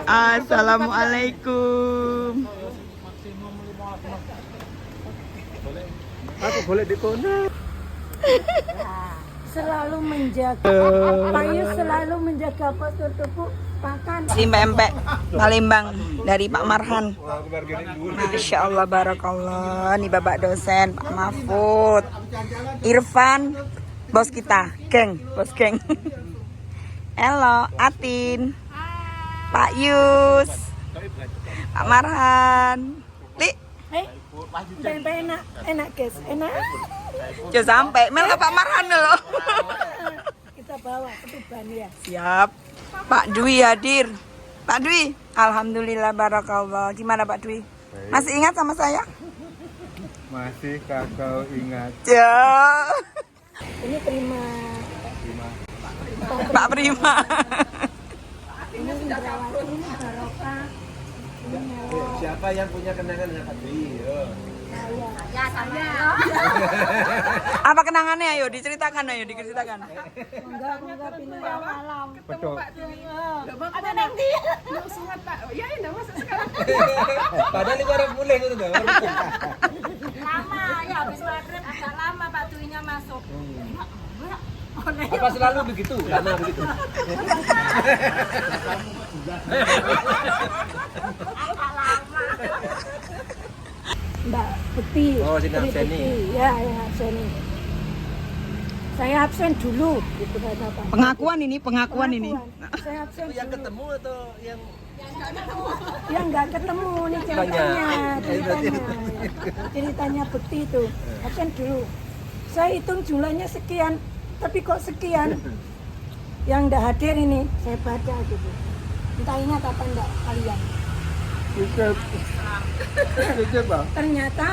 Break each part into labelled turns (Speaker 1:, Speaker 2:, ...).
Speaker 1: Assalamualaikum.
Speaker 2: Aku boleh dikono.
Speaker 3: Selalu menjaga Payu selalu menjaga postur tubuh makan
Speaker 1: Empek Palembang dari Pak Marhan. Masya Allah, barakallah. Nih bapak dosen Pak Mahfud, Irfan, bos kita, bos geng. Halo, Atin, Pak Yus, Pak Marhan. Li,
Speaker 3: enak guys, enak.
Speaker 1: jangan sampai Mel Pak Marhan loh.
Speaker 3: Kita bawa ketuban ya.
Speaker 1: Siap. Pak Dwi hadir. Pak Dwi, alhamdulillah barakallah. Gimana Pak Dwi? Masih ingat sama saya?
Speaker 2: Masih kakak ingat.
Speaker 1: Ya.
Speaker 3: Ini Prima.
Speaker 1: Pak Prima.
Speaker 3: Ini Indrawati, ini Barokah. Ini Melo.
Speaker 2: Siapa yang punya kenangan dengan Pak Dwi?
Speaker 3: Saya.
Speaker 1: Apa kenangannya? Ayo diceritakan,
Speaker 3: Enggak pindah malam.
Speaker 2: Betul.
Speaker 3: Ada nanti.
Speaker 4: Ya enggak masuk sekarang.
Speaker 2: Padahal itu orang boleh itu tuh.
Speaker 3: Lama ya habis maghrib agak lama Pak Dwi-nya masuk.
Speaker 2: Apa selalu begitu? Lama begitu.
Speaker 3: Mbak Bekti.
Speaker 2: Oh, sini
Speaker 3: Tri
Speaker 2: abseni.
Speaker 3: Bekti. Ya, abseni. Saya absen dulu gitu kata Pak.
Speaker 1: Pengakuan ini.
Speaker 3: Saya absen
Speaker 2: Yang
Speaker 3: dulu.
Speaker 2: ketemu atau yang
Speaker 3: Ya nggak ketemu nih ceritanya Bekti itu. Absen dulu. Saya hitung jumlahnya sekian, tapi kok sekian yang nggak hadir ini saya baca gitu. Entah ingat apa enggak kalian. Ternyata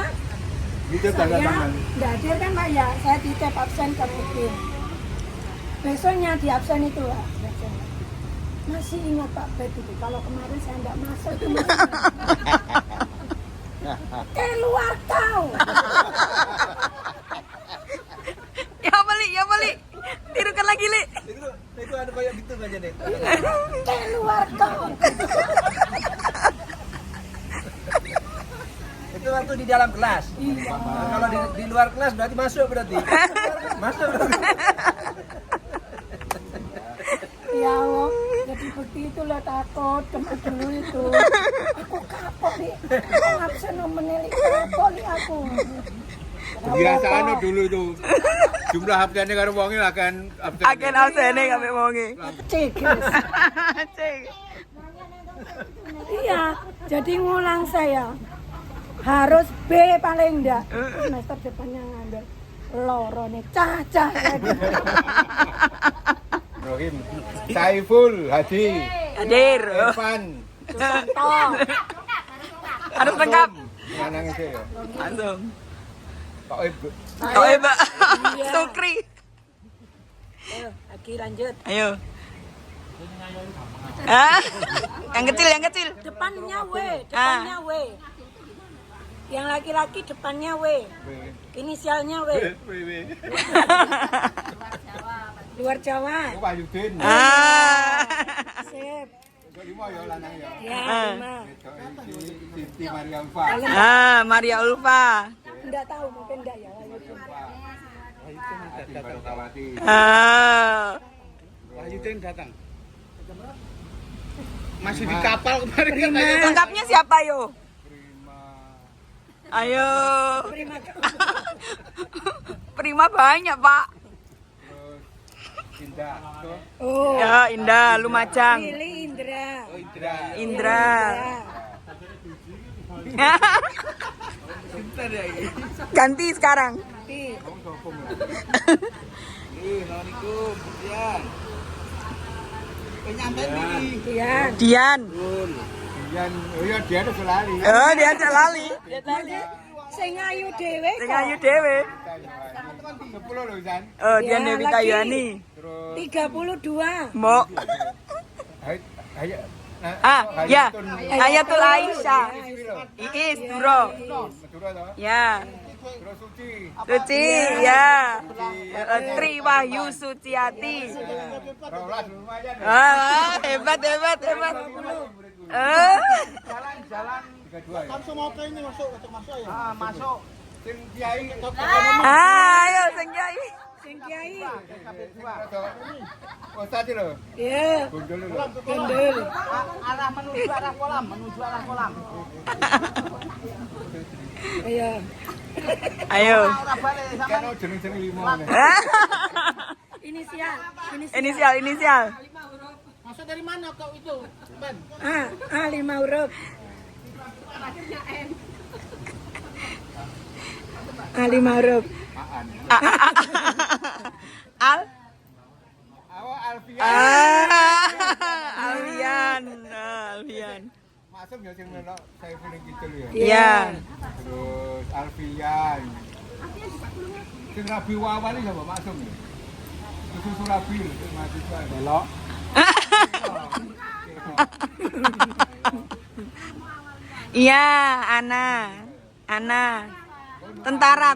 Speaker 3: saya nggak hadir kan Pak ya, saya titip absen ke Bekti. Besoknya di absen itu Pak. Masih ingat Pak Bet itu, kalau kemarin saya nggak masuk itu keluar kau.
Speaker 1: Ya beli. Tirukan lagi, Li.
Speaker 2: itu ada banyak gitu aja deh.
Speaker 3: Keluar kau.
Speaker 2: Itu waktu di dalam kelas. Nah, kalau di luar kelas berarti masuk berarti. Masuk berarti.
Speaker 3: Ya Allah, jadi Bekti itu lo takut kemarin dulu itu. Aku kapok nih, absen menelik kapok nih aku.
Speaker 5: Kebiasaan dulu itu jumlah absennya karo wonge akan
Speaker 1: absennya kabeh wonge.
Speaker 3: Cek. Iya, jadi ngulang saya harus B paling enggak. Semester depannya ngambil loro nih cacah lagi.
Speaker 5: Rohim, Saiful, Haji,
Speaker 1: Hadir.
Speaker 5: Irfan,
Speaker 3: Toh,
Speaker 1: Harus lengkap.
Speaker 5: Lanang itu ya.
Speaker 1: Langsung.
Speaker 5: Pak Ibu.
Speaker 1: Oh, Mbak. Sukri.
Speaker 3: ayo, lagi lanjut.
Speaker 1: Ayo. Ah, yang kecil.
Speaker 3: Depannya W. Yang laki-laki depannya W. Inisialnya W. Luar Jawa.
Speaker 5: Oh, Pak Yudin.
Speaker 3: Sip.
Speaker 5: Lima ya lanang ya.
Speaker 3: Ya, 5.
Speaker 5: Siti Maria Ulfa.
Speaker 1: Maria Ulfa.
Speaker 3: Enggak tahu, mungkin enggak ya.
Speaker 5: Hati Barokawati.
Speaker 2: Wahyudin datang. Masih di kapal kemarin kan.
Speaker 1: Lengkapnya siapa yo? Ayo. Prima banyak, Pak.
Speaker 5: Indah.
Speaker 3: Oh,
Speaker 1: Ya, Indah, Lumajang.
Speaker 3: Lili Indra.
Speaker 1: Indra. Ganti sekarang.
Speaker 2: Assalamualaikum.
Speaker 3: Dian.
Speaker 1: Dian.
Speaker 5: Dian, oh iya dia ada selali.
Speaker 1: Oh, dia aja lali.
Speaker 3: Sing ayu dhewe
Speaker 1: Sing
Speaker 3: kok.
Speaker 1: ayu dhewe.
Speaker 5: 10 loh, San.
Speaker 1: Oh, Dian
Speaker 3: Ya,
Speaker 1: Dewi
Speaker 3: lagi.
Speaker 1: Kayuani.
Speaker 5: Terus
Speaker 3: 32.
Speaker 1: Mo.
Speaker 5: Hayatun.
Speaker 1: Ayatul Aisyah.
Speaker 5: Piro?
Speaker 1: Iis Duro.
Speaker 5: Madura toh?
Speaker 1: Ya.
Speaker 5: Terus Suci.
Speaker 1: Suci, ya. Tri Wahyu Suciati.
Speaker 5: Rolas lumayan.
Speaker 1: Hebat, hebat, hebat.
Speaker 5: Jalan 32 ya.
Speaker 6: Langsung mau ke ini masuk ya.
Speaker 5: Masuk. Tim Kiai.
Speaker 1: Ayo, Sing Kiai.
Speaker 3: Sing Kiai.
Speaker 5: Oh, tadi loh.
Speaker 3: Iya.
Speaker 5: Gondol lho.
Speaker 3: Gendul.
Speaker 6: Arah menuju arah kolam.
Speaker 3: Iya.
Speaker 1: Ayo.
Speaker 6: Ora balik sama
Speaker 5: Kan jeneng-jeneng limo.
Speaker 3: Inisial.
Speaker 1: Inisial.
Speaker 6: masuk dari mana kau itu? Ben.
Speaker 3: A 5 huruf. A 5 huruf.
Speaker 1: Al.
Speaker 5: Awak Alfian.
Speaker 1: Alfian.
Speaker 5: Masuk ya sing melok saya punya gitu ya.
Speaker 1: Iya.
Speaker 5: Terus Alfian. Sing Rabi Wawali sapa masuk ya? Susu Surabi sing mahasiswa belok.
Speaker 1: Iya, Ana. Tentara.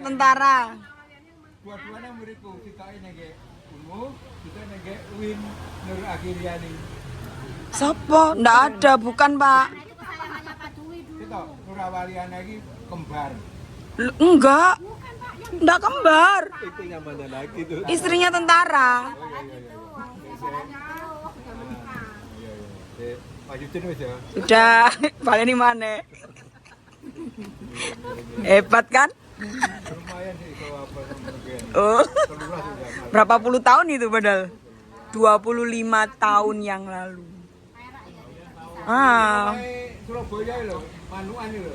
Speaker 5: Dua-duanya muridku, kita ini nge Unmu, kita nge Win Nur Akhiriani.
Speaker 1: Sopo? Nggak ada, bukan Pak.
Speaker 5: Kita Nur Awaliana lagi kembar.
Speaker 1: Enggak. Nggak kembar.
Speaker 5: Itu yang mana lagi tuh?
Speaker 1: Istrinya tentara.
Speaker 5: Pak Yudin wis ya.
Speaker 1: Sudah, baleni mana? Hebat kan?
Speaker 5: Lumayan sih kalau apa mungkin.
Speaker 1: Oh.
Speaker 5: 13 sudah.
Speaker 1: Berapa puluh tahun itu padahal? 25 tahun yang lalu.
Speaker 5: Surabaya lho, Manuan lho.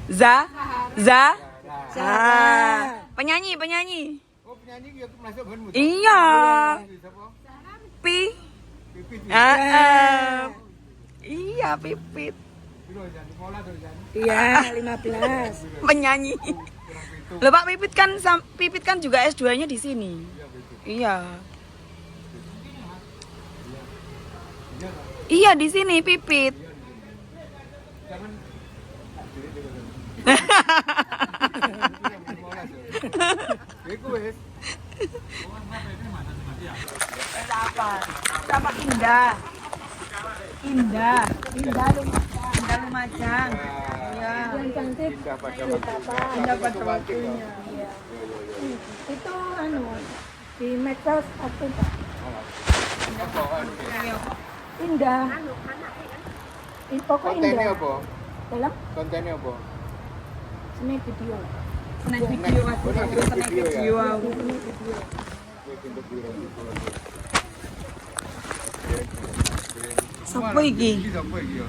Speaker 1: Za.
Speaker 5: Nah,
Speaker 1: Penyanyi.
Speaker 5: oh penyanyi ya masuk kan muda.
Speaker 1: Iya.
Speaker 5: Siapa?
Speaker 1: Pi.
Speaker 5: Pipit.
Speaker 1: Iya, Pipit.
Speaker 5: Piro jan? Sekolah tuh jan.
Speaker 3: Iya, 15.
Speaker 1: Penyanyi. Loh Pak Pipit kan juga S2-nya di sini. Iya. Iya di sini Pipit.
Speaker 5: Jangan Iku wis.
Speaker 1: Sama Indah Lumajang. Iya.
Speaker 3: Yang cantik
Speaker 5: Indah pada waktunya.
Speaker 3: itu di medsos apa Pak? Indah. Pokoknya
Speaker 5: Kontennya
Speaker 3: Indah.
Speaker 5: apa?
Speaker 3: Dalam
Speaker 5: Kontennya apa?
Speaker 3: snack video.
Speaker 1: Snack video aku. Snack video aku. Sopo iki?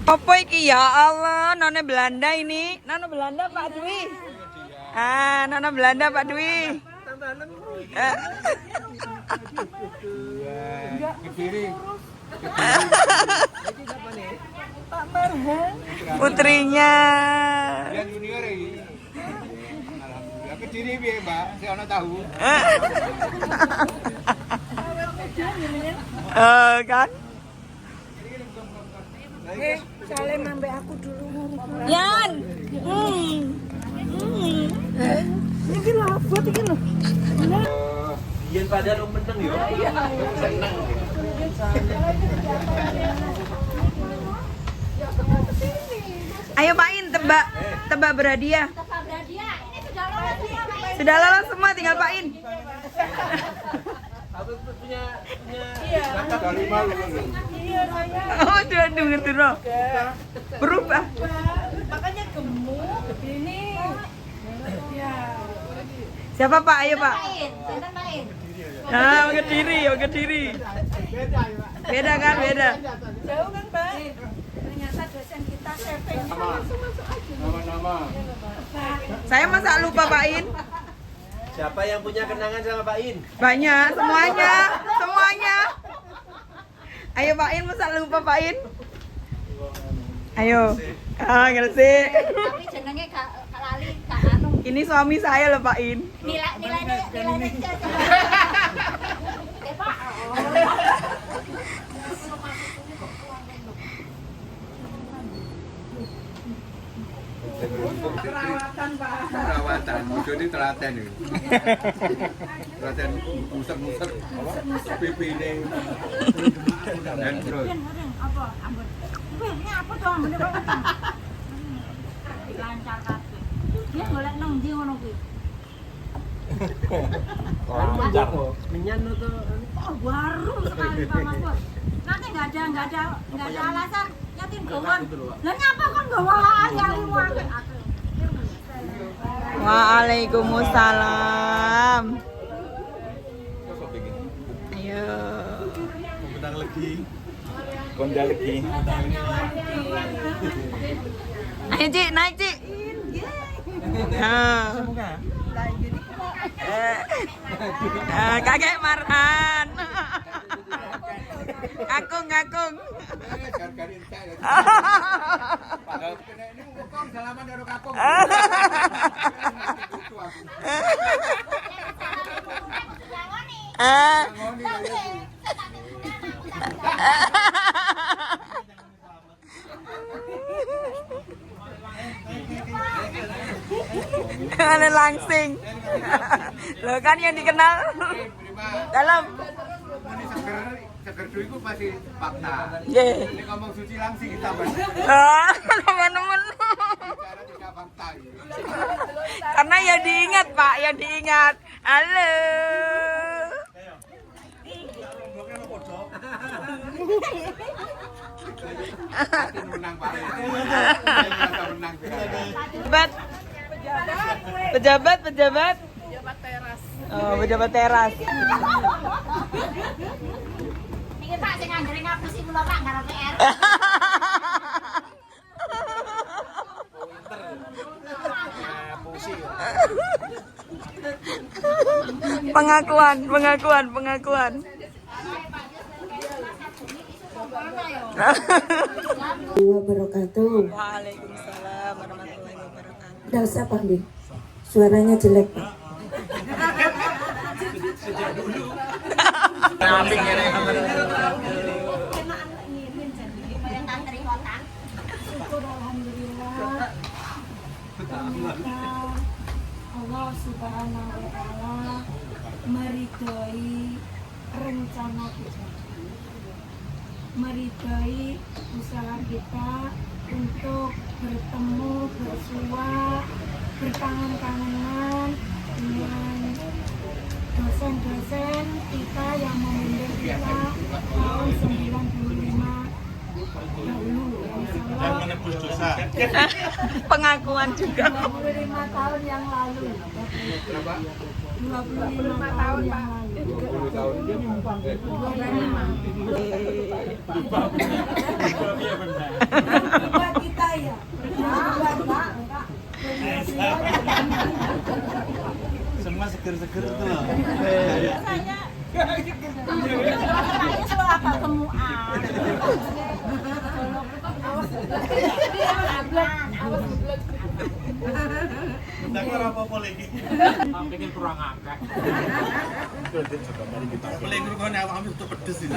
Speaker 1: Apa iki ya Allah, Nona Belanda ini. Nona Belanda Pak Dwi. Nona Belanda Pak Dwi.
Speaker 5: Kediri.
Speaker 3: Pak Marhan.
Speaker 1: Putrinya.
Speaker 5: Yang junior ini. Alhamdulillah. Kediri piye, Mbak? Saya ana tahu.
Speaker 1: Kan?
Speaker 3: Salim ambek aku dulu.
Speaker 1: Yan.
Speaker 3: Ini lah buat ini loh.
Speaker 2: Yen padahal meneng yo. Seneng.
Speaker 1: Ayo Pak In, tebak berhadiah. Sudah lolos semua, tinggal Pak In.
Speaker 2: Aku punya
Speaker 5: Kali malu.
Speaker 1: Oh, aduh, ngerti no. Berubah.
Speaker 3: Makanya gemuk ini. Ya.
Speaker 1: Siapa Pak? Ayo Pak. Kediri. Beda kan, beda.
Speaker 3: Jauh kan Pak? Ternyata dosen kita saving.
Speaker 5: Nama-nama.
Speaker 1: Saya masa lupa Pak In?
Speaker 2: siapa yang punya kenangan sama Pak In?
Speaker 1: Banyak, semuanya. Ayo Pak In, masa lupa Pak In? Ayo. Ngerti.
Speaker 7: Tapi jenenge gak lali, gak anu.
Speaker 1: Ini suami saya loh Pak In.
Speaker 7: Nilainya coba. Pak.
Speaker 5: Perawatan, bojone telaten iki. Telaten musek-musek pipi ini. Dan terus
Speaker 7: Apa? Ambon. Ini apa tuh ambone kok utang? Lancar kabeh. Dia golek nang ndi ngono kuwi?
Speaker 2: Menyan atau
Speaker 7: Oh, baru sekali Pak Mas Bos. Nanti nggak ada alasan yatim gawon. Lah nyapa kan gawa ayam wangi.
Speaker 1: Waalaikumsalam. Ayo.
Speaker 5: kondak lagi.
Speaker 1: Ayo Cik, naik Cik. Kakek Marhan. Kakung.
Speaker 5: Gar-gar entek ya. Padahal kena ini ngomong salaman karo kakung. Ngoni ya.
Speaker 1: Ada langsing. Loh kan yang dikenal dalam.
Speaker 5: Ini seger iku pasti fakta.
Speaker 1: Nggih.
Speaker 5: Ini ngomong suci langsing kita Mas.
Speaker 1: Ah, teman-teman.
Speaker 5: Bicara tidak fakta ini.
Speaker 1: Karena ya diingat Pak, ya diingat. Halo.
Speaker 5: Pasti menang Pak. Saya menang.
Speaker 1: Pejabat.
Speaker 4: Pejabat teras.
Speaker 1: Oh, pejabat teras.
Speaker 7: Niki Pak sing anggere ngapusi kula Pak karo PR.
Speaker 1: Pengakuan.
Speaker 3: Wabarakatuh.
Speaker 1: Waalaikumsalam warahmatullahi wabarakatuh.
Speaker 3: Nggak usah Pak Di. Suaranya jelek Pak. Syukur alhamdulillah. Ternyata Allah Subhanahu wa taala meridhoi rencana kita. Meridhoi usaha kita untuk bertemu, bersua, bertangan-tanganan dengan dosen-dosen kita yang memimpin kita tahun 95 dahulu.
Speaker 1: Pengakuan juga.
Speaker 3: 25 tahun yang lalu. 25 tahun yang lalu.
Speaker 5: 20 tahun.
Speaker 3: 25. Buat kita ya. Buat Pak.
Speaker 6: Semua seger-seger tuh loh.
Speaker 7: Rasanya selalu apa kemuan.
Speaker 6: Kita keluar apa lagi? Bikin kurang akeh. Boleh gue kan ambil tuh pedes ini.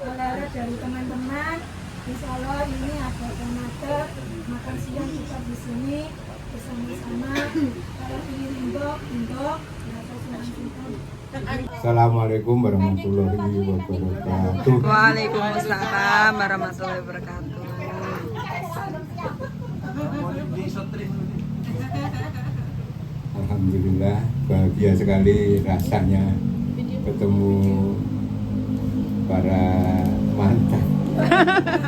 Speaker 3: Oleh dari teman-teman, insya Allah ini ada tomato, makan siang kita di sini bersama-sama. Kalau ingin indok, ya saya
Speaker 5: Assalamualaikum warahmatullahi wabarakatuh.
Speaker 1: Waalaikumsalam warahmatullahi wabarakatuh.
Speaker 5: Alhamdulillah bahagia sekali rasanya ketemu para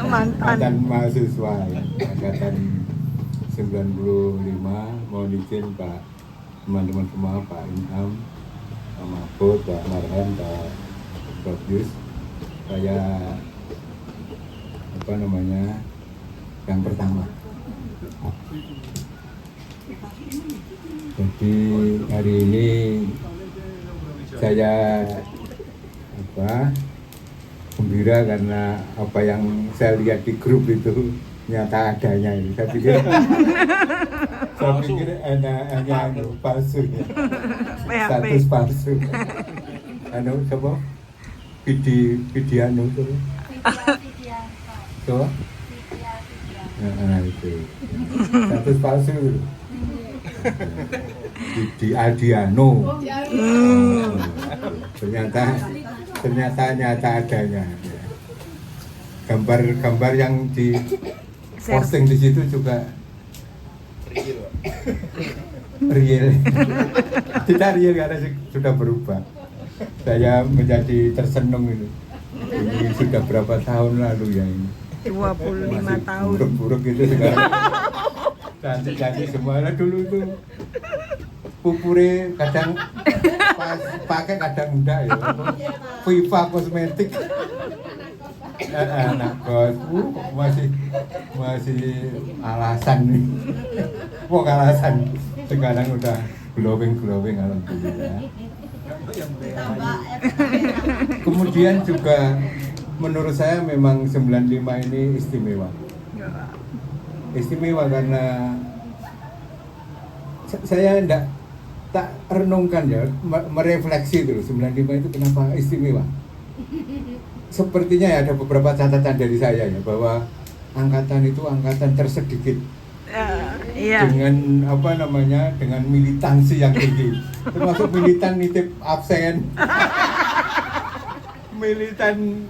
Speaker 5: mantan mahasiswa ya, angkatan 95. Mohon izin Pak, teman-teman semua, Pak Inham, Pak Mahfud, Pak Marhan, Pak Prof. Saya yang pertama. Jadi hari ini saya gembira karena apa yang saya lihat di grup itu nyata adanya ini. Saya pikir hanya palsu ya. Status palsu. Coba video tuh. Coba. Nah, itu. Status palsu itu. Di Aldiano. Ternyata nyata adanya. Gambar yang di posting di situ juga real. Tidak real karena sudah berubah. Saya menjadi tersenung itu. Ini sudah berapa tahun lalu ya ini?
Speaker 1: 25 tahun.
Speaker 5: Buruk-buruk itu sekarang. Cantik-cantik semua. Nah, dulu itu pupure kadang pas pakai kadang enggak ya. Viva kosmetik. Anak kos masih alasan nih. Kok alasan? Sekarang udah glowing alhamdulillah. Kemudian juga menurut saya memang 95 ini istimewa. Istimewa karena saya tak renungkan ya, merefleksi dulu 95 itu kenapa istimewa. Sepertinya ya ada beberapa catatan dari saya ya bahwa angkatan itu angkatan tersedikit.
Speaker 1: Iya.
Speaker 5: Dengan dengan militansi yang tinggi, termasuk militan nitip absen, militan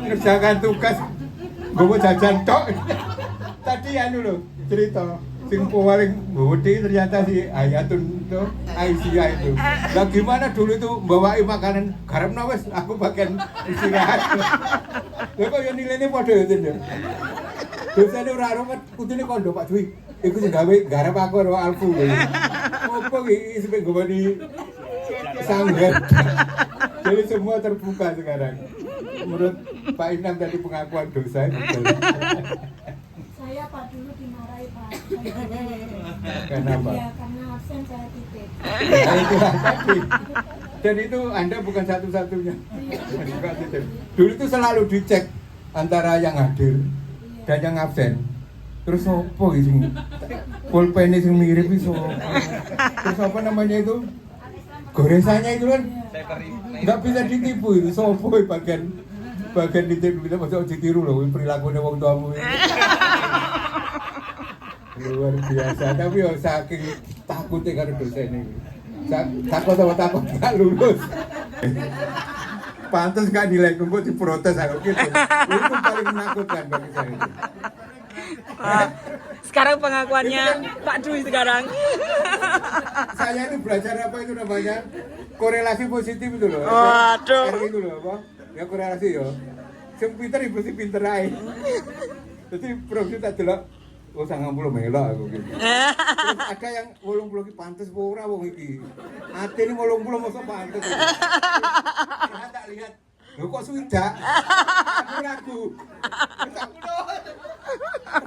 Speaker 5: ngerjakan tugas, gue jajan tok. Tadi dulu cerita, sing paling gede ternyata si Ayatun tuh Aisyah itu. Nah gimana dulu itu bawain makanan garam wes, aku bagian istirahat. Lha kok yo nilainya padha ya ten. Dosane ora ora kudune kondo Pak Dwi. Iku sing gawe garam aku karo Alfu. Opo iki sampe gowani sanggar. Jadi semua terbuka sekarang. Menurut Pak Inam tadi pengakuan dosa betul.
Speaker 3: Saya Pak dulu dimarahi Pak.
Speaker 5: Kenapa?
Speaker 3: Ya karena absen saya titip.
Speaker 5: Nah, itulah tadi. Dan itu Anda bukan satu-satunya. Dulu itu selalu dicek antara yang hadir dan yang absen. Terus opo sing pulpen sing mirip iso. Terus apa namanya itu? Goresannya itu kan nggak bisa ditipu itu. Sopo bagian ditipu kita masuk ditiru loh perilakunya wong tuamu. Luar biasa, tapi yo saking takutnya karo dosen ini. Takut gak lulus. Pantes gak nilai kumpul diprotes aku gitu. Itu paling menakutkan bagi saya.
Speaker 1: Sekarang pengakuannya Pak Dwi sekarang.
Speaker 5: Saya itu belajar apa itu namanya? Korelasi positif itu loh.
Speaker 1: Waduh.
Speaker 5: R itu loh apa? Ya korelasi yo. Sing pinter ibu sing pinter ae. Jadi prof tak delok oh 90 melok aku gitu. Terus ada yang 80 ki pantes apa ora wong iki. Atine 80 mosok pantes. Saya tak lihat. Lho kok swidak? Aku ragu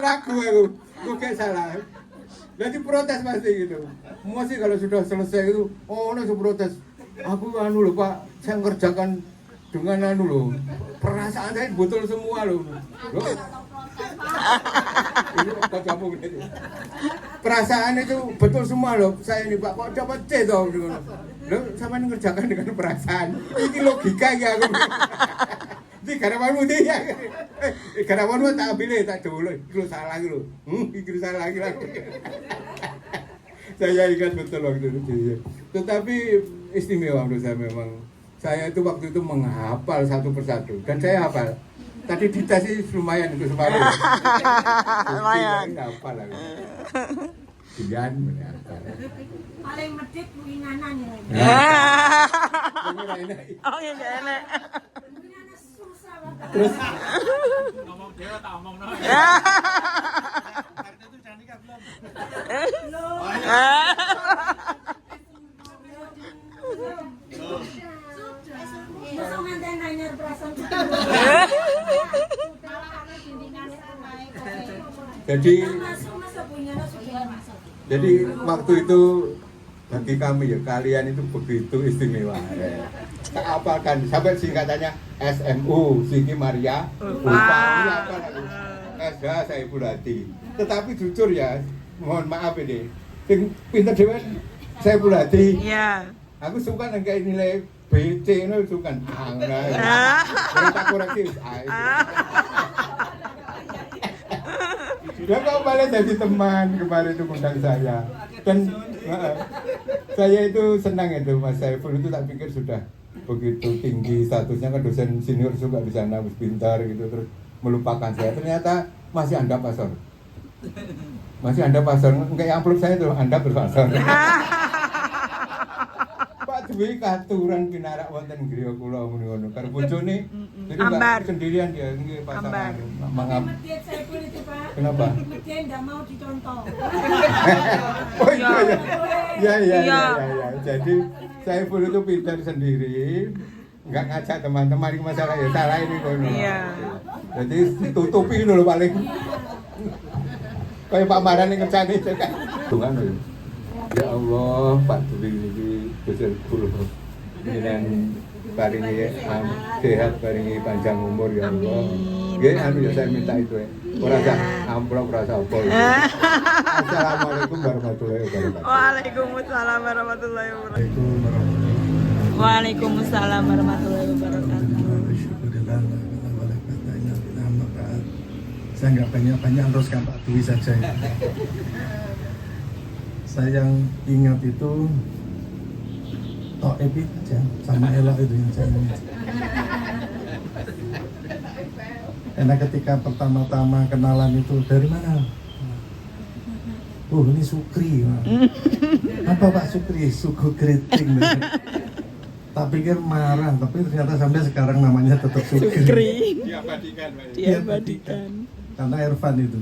Speaker 5: aku. Kok kayak salah. Jadi protes pasti gitu. Masih kalau sudah selesai itu, oh langsung protes. Aku lho Pak, saya ngerjakan dengan lho. Perasaan saya betul semua lho. Ini kamu gitu. Perasaan itu betul semua loh. Saya ini Pak kok dapat C toh. Loh sama ngerjakan dengan perasaan. Ini logika ya aku. Ini garapanmu dia. Garapanmu tak ambil tak dulu. Itu salah gitu. Itu salah lagi. Saya ingat betul waktu itu. Tetapi istimewa menurut saya memang. Saya itu waktu itu menghafal satu persatu dan saya hafal. Tadi dites sih lumayan itu separuh.
Speaker 1: Lumayan.
Speaker 5: Hafal lah. Dian hafal.
Speaker 3: Paling medit winganan ya.
Speaker 1: Oh ya gak enak.
Speaker 3: Winganan susah banget.
Speaker 5: Terus
Speaker 6: Ngomong dewa tak omong no. Kartu itu cantik kan belum?
Speaker 3: Besok nanti nanya perasaan.
Speaker 5: Jadi waktu itu bagi kami ya kalian itu begitu istimewa. Tak apalkan sampai singkatannya SMU Siti Maria Upami apa lagi SH Saiful Hadi. Tetapi jujur ya, mohon maaf ini, sing pinter dhewe Saiful Hadi.
Speaker 1: Iya.
Speaker 5: Aku suka nengke nilai BC itu suka tak koreksi. Dia kok malah jadi teman kemarin itu undang saya. Dan saya itu senang itu Mas Saiful itu, tak pikir sudah begitu tinggi statusnya, kan dosen senior juga di sana, wis pintar gitu, terus melupakan saya. Ternyata masih Anda pasor. Masih Anda pasor, kayak amplop saya tuh Anda berpasor. Pak Dwi katuran pinarak wonten griya kula ngono-ngono. Karo bojone jadi
Speaker 1: Ambar.
Speaker 5: sendirian dia nggih pasangan.
Speaker 3: Di masjid Saiful itu Pak.
Speaker 5: Kenapa?
Speaker 3: Di masjid nggak mau dicontoh.
Speaker 5: Oh iya ya. Ya.
Speaker 1: Iya.
Speaker 5: Jadi Saiful itu pintar sendiri, nggak ngajak teman-teman, ini masalah ya salah ini kono.
Speaker 1: Iya.
Speaker 5: Jadi ditutupi dulu paling. Kayak Pak Maran yang ngercani itu kan. Tuhan lho. Ya Allah, Pak Dwi ini besar kulo. Dengan paringi sehat, paringi panjang umur ya Allah. Nggih, anu ya saya minta itu ya. Ora usah amplop, ora usah apa. Assalamualaikum warahmatullahi wabarakatuh.
Speaker 1: Waalaikumsalam warahmatullahi wabarakatuh. Waalaikumsalam warahmatullahi wabarakatuh.
Speaker 8: Saya nggak banyak-banyak, teruskan Pak Dwi saja ya. Saya yang ingat itu Tok Epi aja, sama Ella itu yang saya ingat. Karena ketika pertama-tama kenalan itu, dari mana? Oh, ini Sukri. Apa Pak Sukri? Suku Keriting. Tak pikir marah, tapi ternyata sampai sekarang namanya tetap Sukri.
Speaker 5: Diabadikan, Pak.
Speaker 1: Diabadikan.
Speaker 8: Karena Irfan itu.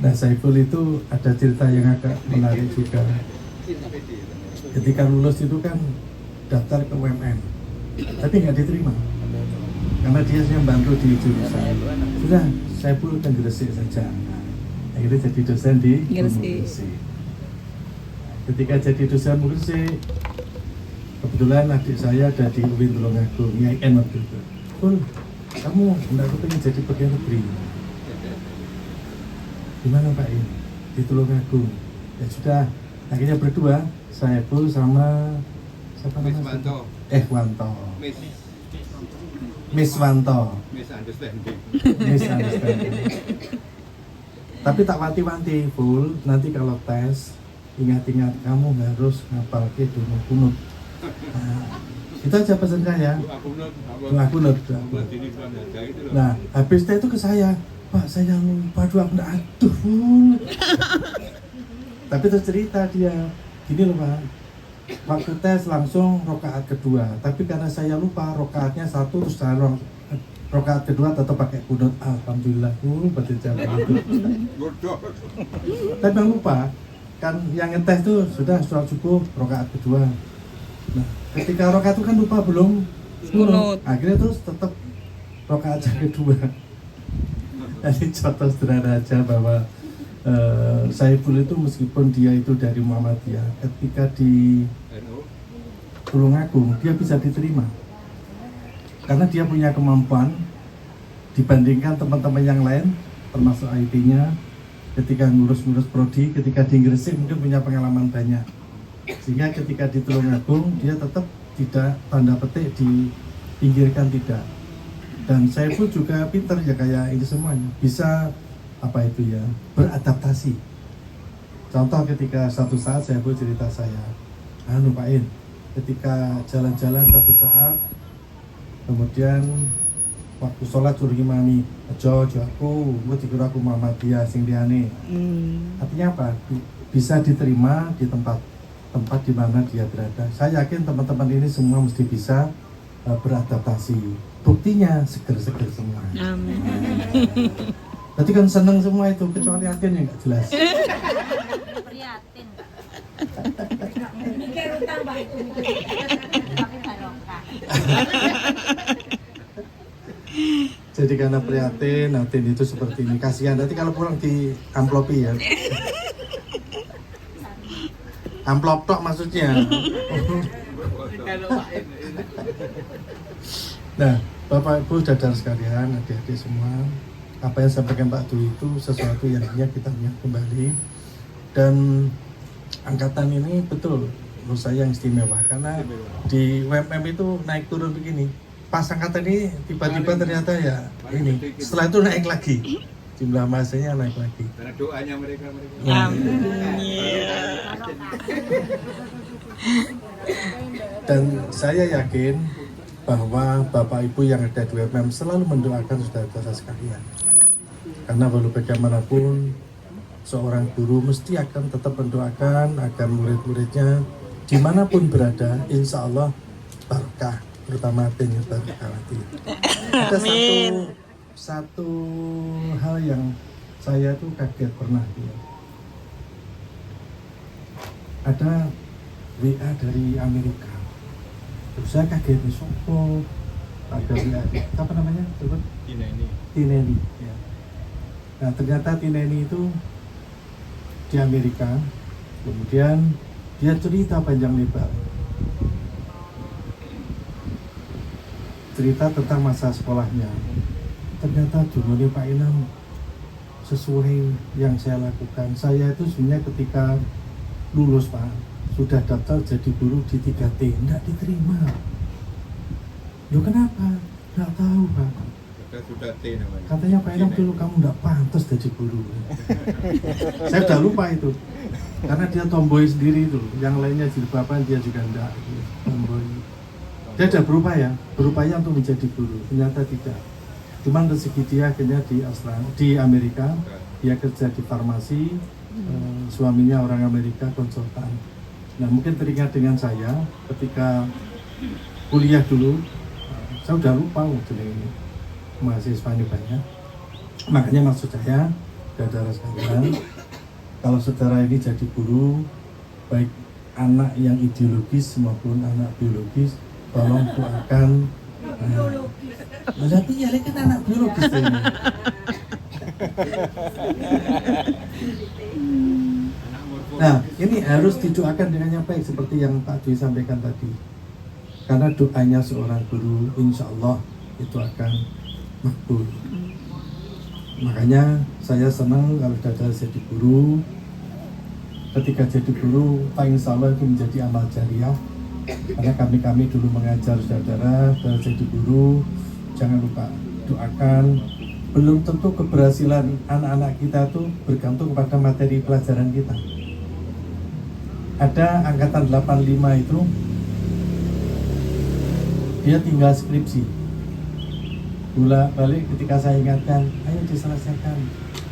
Speaker 8: Nah, Saiful itu ada cerita yang agak menarik juga. Ketika lulus itu kan daftar ke UMN, tapi nggak diterima karena dia yang bantu di jurusan. Sudah, Saiful kan Gresik saja. Akhirnya jadi dosen di Gresik. Ketika jadi dosen di Gresik, kebetulan adik saya ada di UIN Tulungagung, IAIN waktu itu. Ful, kamu enggak pengen jadi pegawai negeri? Gimana Pak ini? Di Tulungagung. Ya sudah, akhirnya berdua, Saiful sama siapa namanya? Wanto. Miss Wanto. Miss understanding. Tapi tak wanti-wanti, Full, nanti kalau tes, ingat-ingat kamu harus ngapal ke doa kunut. Nah, itu aja pesan saya. Doa kunut. Nah, habis itu ke saya, Pak, saya lupa doa kunut. Aduh, Full. Tapi terus cerita dia, gini loh Pak, waktu tes langsung rokaat kedua, tapi karena saya lupa rokaatnya satu, terus saya rokaat kedua tetap pakai kunut. Alhamdulillah, berarti jalan itu. Tapi yang lupa, kan yang ngetes tuh sudah sholat subuh rokaat kedua. Nah, ketika rokaat itu kan lupa belum kunut, akhirnya terus tetap rokaat yang kedua. Jadi contoh sederhana aja bahwa Saiful itu meskipun dia itu dari Muhammadiyah, ketika di Tulungagung dia bisa diterima karena dia punya kemampuan dibandingkan teman-teman yang lain, termasuk IT-nya. Ketika ngurus-ngurus prodi, ketika di Gresik mungkin punya pengalaman banyak, sehingga ketika di Tulungagung dia tetap tidak tanda petik dipinggirkan, tidak. Dan Saiful juga pintar ya, kayak ini semuanya bisa apa itu ya, beradaptasi. Contoh ketika satu saat saya cerita saya, Pak In, ketika jalan-jalan satu saat, kemudian waktu sholat suruh imami, aja aku, gue dikira aku Muhammadiyah sing liyane. Artinya apa? Bisa diterima di tempat di mana dia berada. Saya yakin teman-teman ini semua mesti bisa beradaptasi. Buktinya seger-seger semua.
Speaker 1: Amin.
Speaker 8: Berarti kan seneng semua itu, kecuali Atin yang nggak jelas.
Speaker 7: Prihatin.
Speaker 3: Mikir utang Pak.
Speaker 7: Tapi barokah.
Speaker 8: Jadi karena prihatin, Atin itu seperti ini. Kasihan, nanti kalau pulang di amplopi ya. Amplop tok maksudnya. Nah, Bapak Ibu saudara sekalian, adik-adik semua, apa yang disampaikan Pak Dwi itu sesuatu yang kita lihat kembali. Dan angkatan ini betul menurut saya yang istimewa, karena di UMM itu naik turun begini, pas angkatan ini tiba-tiba ternyata ya ini setelah itu naik lagi jumlah mahasiswanya naik lagi.
Speaker 5: Karena doanya mereka.
Speaker 8: Dan saya yakin bahwa Bapak Ibu yang ada di UMM selalu mendoakan saudara-saudara sekalian. Karena walau bagaimanapun seorang guru mesti akan tetap mendoakan agar murid-muridnya dimanapun berada, insya Allah barokah, terutama penyebar berkawati. Ada satu hal yang saya tuh kaget pernah. Ada WA dari Amerika. Terus saya kaget nih, sopo ada WA, apa namanya? Tineni. Ya. Nah ternyata Tineni itu di Amerika, kemudian dia cerita panjang lebar, cerita tentang masa sekolahnya. Ternyata dulu Pak Inam sesuai yang saya lakukan. Saya itu sebenarnya ketika lulus Pak, sudah daftar jadi guru di 3T, enggak diterima. Loh kenapa? Enggak tahu Pak.
Speaker 5: Sudah T namanya.
Speaker 8: Katanya Pak Inam dulu kamu enggak pantas jadi guru. Saya udah lupa itu. Karena dia tomboy sendiri itu, yang lainnya jilbaban dia juga enggak tomboy. Dia sudah berupaya untuk menjadi guru, ternyata tidak. Cuman rezeki dia akhirnya di Amerika, dia kerja di farmasi, suaminya orang Amerika, konsultan. Nah mungkin teringat dengan saya ketika kuliah dulu, saya udah lupa jadi mahasiswanya banyak. Makanya maksud saya, saudara sekalian, kalau saudara ini jadi guru, baik anak yang ideologis maupun anak biologis, tolong doakan. Tapi ya kan anak biologis ini. Nah, ini harus didoakan dengan yang baik seperti yang Pak Dwi sampaikan tadi. Karena doanya seorang guru, insya Allah itu akan makbul. Makanya saya senang kalau sudah jadi guru. Ketika jadi guru, Pak insya Allah itu menjadi amal jariah. Karena kami dulu mengajar saudara jadi guru, jangan lupa doakan. Belum tentu keberhasilan anak-anak kita tuh bergantung pada materi pelajaran kita. Ada angkatan 85 itu dia tinggal skripsi. Balik ketika saya ingatkan, ayo diselesaikan.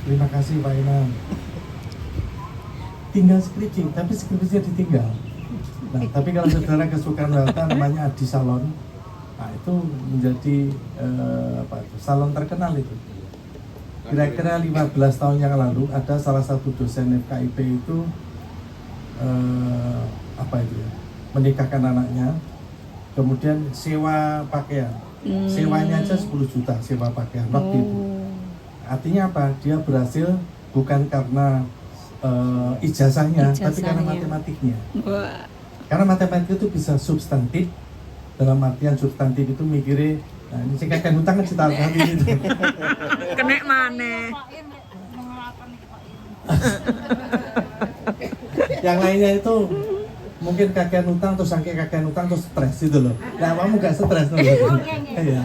Speaker 8: Terima kasih Pak Inam. Tinggal skripsi, tapi skripsinya ditinggal. Nah, tapi kalau saudara ke Soekarno-Hatta namanya Adi Salon, nah itu menjadi salon terkenal itu. Kira-kira 15 tahun yang lalu ada salah satu dosen FKIP itu menikahkan anaknya, kemudian sewa pakaian, sewanya aja 10 juta sewa pakaian waktu itu. Artinya apa? Dia berhasil bukan karena ijazahnya, tapi karena matematiknya. Karena matematika itu bisa substantif, dalam artian substantif itu mikirnya, nah ini saya kakek hutang kan cerita hati itu.
Speaker 1: Kenek maneh.
Speaker 8: Yang lainnya itu mungkin kakek hutang terus angke kakek hutang terus stres itu loh. Nah kamu gak stres loh. Iya.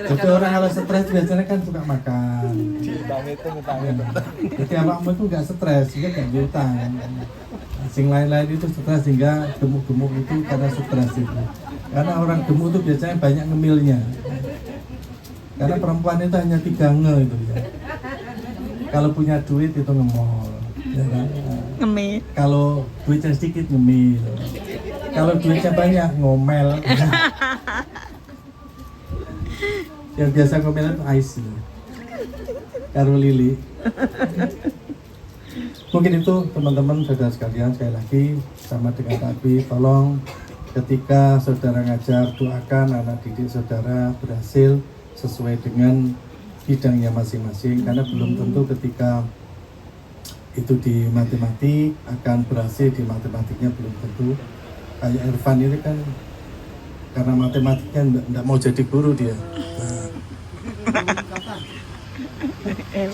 Speaker 8: Jadi orang kalau stres biasanya kan suka makan. Jadi kamu itu gak stres, dia gak hutang. Sing lain-lain itu stres sehingga gemuk-gemuk itu karena stres itu. Karena orang gemuk itu biasanya banyak ngemilnya. Karena perempuan itu hanya 3 nge itu ya. Kalau punya duit itu ngemol, ya kan?
Speaker 1: Ngemil.
Speaker 8: Kalau duitnya sedikit ngemil. Kalau duitnya banyak ngomel. Yang biasa ngomel itu Ais. Karo Lili. Mungkin itu teman-teman saudara sekalian, sekali lagi sama dengan Abi, tolong ketika saudara ngajar doakan anak didik saudara berhasil sesuai dengan bidangnya masing-masing, karena belum tentu ketika itu di matematik akan berhasil di matematiknya, belum tentu. Kayak Irfan ini kan karena matematiknya enggak mau jadi guru dia.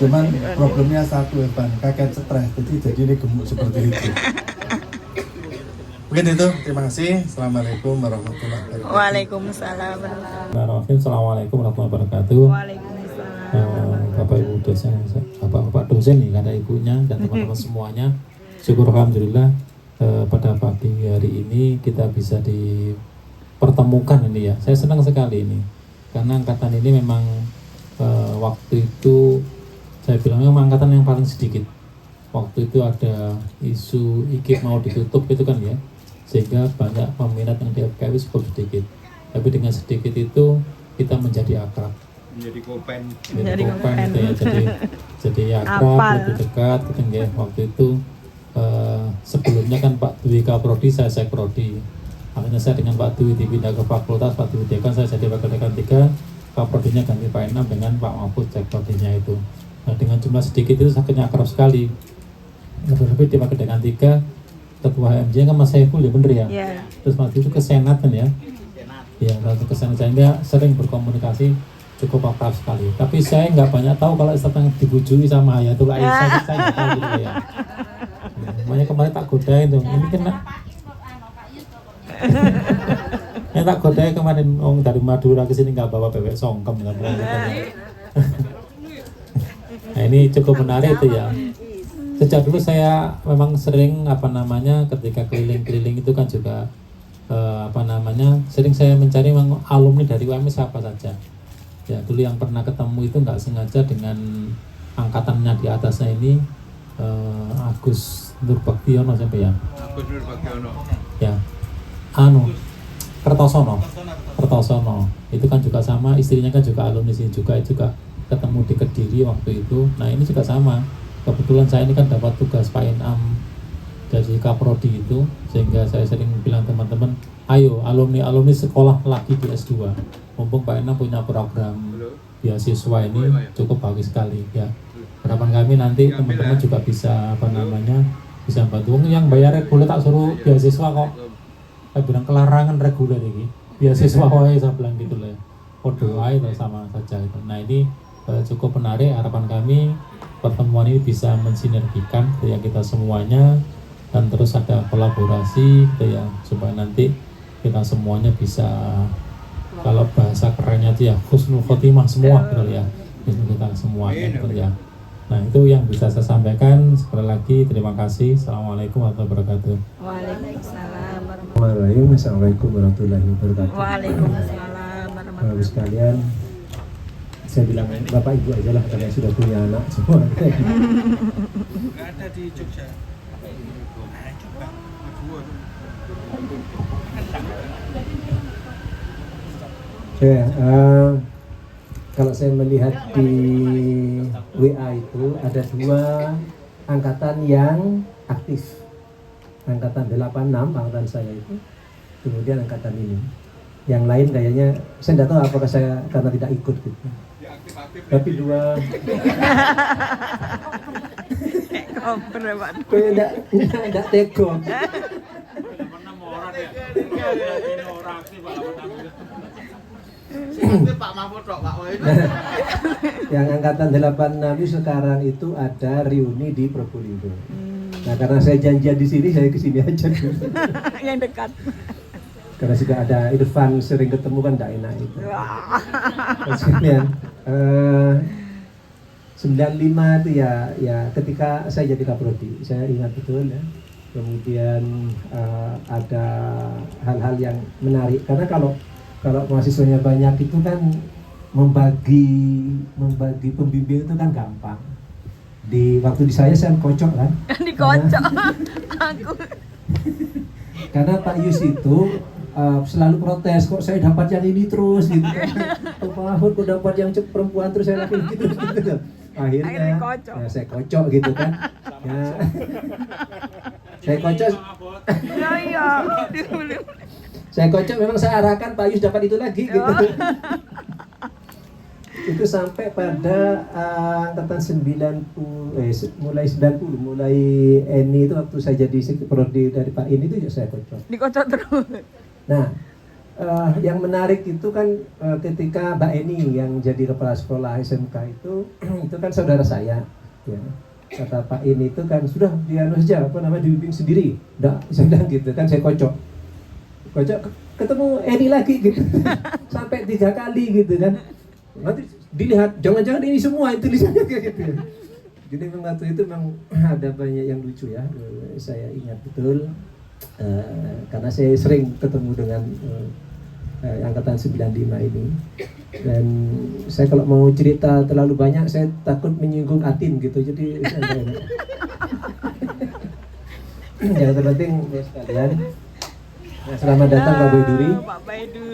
Speaker 8: Cuman problemnya satu Irfan, kakek stres, jadi ini gemuk seperti itu. Mungkin itu, terima kasih. Assalamualaikum warahmatullahi wabarakatuh.
Speaker 1: Waalaikumsalam warahmatullahi
Speaker 9: Bismillahirrahmanirrahim. Assalamualaikum warahmatullahi wabarakatuh.
Speaker 1: Waalaikumsalam.
Speaker 9: Bapak Ibu dosen, Bapak dosen nih, ada ibunya dan teman-teman semuanya. Syukur alhamdulillah pada pagi hari ini kita bisa dipertemukan ini ya. Saya senang sekali ini karena angkatan ini memang waktu itu saya bilang memang angkatan yang paling sedikit. Waktu itu ada isu IKIP mau ditutup itu kan ya, sehingga banyak peminat yang di FKIP cukup sedikit. Tapi dengan sedikit itu kita menjadi akrab.
Speaker 5: Menjadi kopen
Speaker 9: Gitu ya, jadi akrab,
Speaker 1: Apal.
Speaker 9: lebih dekat gitu ya. Waktu itu sebelumnya kan Pak Dwi Kaprodi, saya Prodi. Akhirnya saya dengan Pak Dwi dipindah ke fakultas, Pak Dwi Dekan, saya jadi wakil dekan 3, Kaprodinya ganti Pak Enam dengan Pak Mahfud Prodinya itu. Nah dengan jumlah sedikit itu sakitnya akrab sekali. Tapi di wakil dekan 3, ketua HMJ kan Mas Saiful ya bener ya.
Speaker 1: Iya.
Speaker 9: Terus waktu itu ke Senat kan ya. Iya, lalu ke Senat sehingga sering berkomunikasi cukup akrab sekali. Tapi saya nggak banyak tahu kalau Ustaz yang dibujui sama Hayatul Aisyah, saya nggak tahu gitu ya. Makanya kemarin tak godain tuh, ini kena. Ini tak godain kemarin, dari Madura ke sini nggak bawa bebek songkem nggak bawa. Nah ini cukup menarik itu ya. Sejak dulu saya memang sering ketika keliling-keliling itu kan juga sering saya mencari alumni dari UMI siapa saja. Ya dulu yang pernah ketemu itu nggak sengaja dengan angkatannya di atasnya ini Agus Nurbaktiono siapa ya?
Speaker 5: Agus Nurbaktiono.
Speaker 9: Ya, Kertosono. Itu kan juga sama, istrinya kan juga alumni sini juga ketemu di Kediri waktu itu. Nah ini juga sama. Kebetulan saya ini kan dapat tugas Pak Inam dari Kaprodi itu, sehingga saya sering bilang teman-teman, ayo alumni sekolah lagi di S2. Mumpung Pak Enam punya program beasiswa ini cukup bagus sekali ya. Harapan kami nanti teman-teman juga bisa bisa bantu. Yang bayar reguler tak suruh beasiswa kok. Saya bilang kelarangan reguler ini. Beasiswa wae saya bilang gitu lah. Podo wae sama saja itu. Nah ini cukup menarik. Harapan kami pertemuan ini bisa mensinergikan gitu ya kita semuanya, dan terus ada kolaborasi gitu ya, supaya nanti kita semuanya bisa, kalau bahasa kerennya itu ya husnul khotimah semua gitu ya, kita semuanya gitu ya. Nah itu yang bisa saya sampaikan. Sekali lagi terima kasih. Assalamualaikum warahmatullahi wabarakatuh.
Speaker 1: Waalaikumsalam warahmatullahi
Speaker 2: Bismillahirrahmanirrahim. Assalamualaikum warahmatullahi wabarakatuh.
Speaker 1: Waalaikumsalam warahmatullahi
Speaker 2: Bapak sekalian, saya bilang Bapak Ibu aja lah karena sudah punya anak semua.
Speaker 6: Nggak ada di Jogja. Coba.
Speaker 2: Ya, kalau saya melihat di WA itu ada 2 angkatan yang aktif. Angkatan 86, angkatan saya itu. Kemudian angkatan ini. Yang lain kayaknya, saya tidak tahu apakah saya karena tidak ikut gitu. Tapi 2 kayak tidak teko.
Speaker 6: Pak Mahfud kok Pak Wahid.
Speaker 2: Yang angkatan 86 sekarang itu ada reuni di Probolinggo. Nah karena saya janjian di sini, saya kesini aja dulu.
Speaker 1: Yang dekat.
Speaker 2: Karena juga ada Irfan sering ketemu kan tidak enak itu. Sekalian 95 itu ya ketika saya jadi Kaprodi, saya ingat betul ya. Kemudian ada hal-hal yang menarik karena kalau mahasiswanya banyak itu kan membagi pembimbing itu kan gampang. Waktu di saya kocok kan.
Speaker 1: Dikocok. Aku.
Speaker 2: Karena Pak Yus itu selalu protes, kok saya dapat yang ini terus gitu. Pak Mahfud kok dapat yang perempuan terus saya lakuin gitu gitu. Akhirnya ya, saya kocok gitu kan. Ya. Saya kocok.
Speaker 1: Iya.
Speaker 2: Saya kocok memang saya arahkan Pak Yus dapat itu lagi gitu. Itu sampai pada angkatan 90 mulai Eni itu waktu saya jadi prodi dari Pak Ini itu juga saya kocok.
Speaker 1: Dikocok terus.
Speaker 2: Nah, yang menarik itu kan ketika Mbak Eni yang jadi kepala sekolah SMK itu kan saudara saya, ya. kata Pak In itu kan sudah dianu saja dibimbing sendiri. Enggak, saya bilang gitu kan, saya kocok ketemu Eni lagi gitu. Sampai 3 kali gitu kan. Nanti dilihat, jangan-jangan ini semua itu tulisannya kayak gitu. Jadi memang waktu itu memang ada banyak yang lucu ya. Saya ingat betul karena saya sering ketemu dengan angkatan 95 ini. Dan saya kalau mau cerita terlalu banyak saya takut menyinggung Atin gitu. Jadi yang terpenting ya sekalian. Nah, selamat datang Pak Baiduri.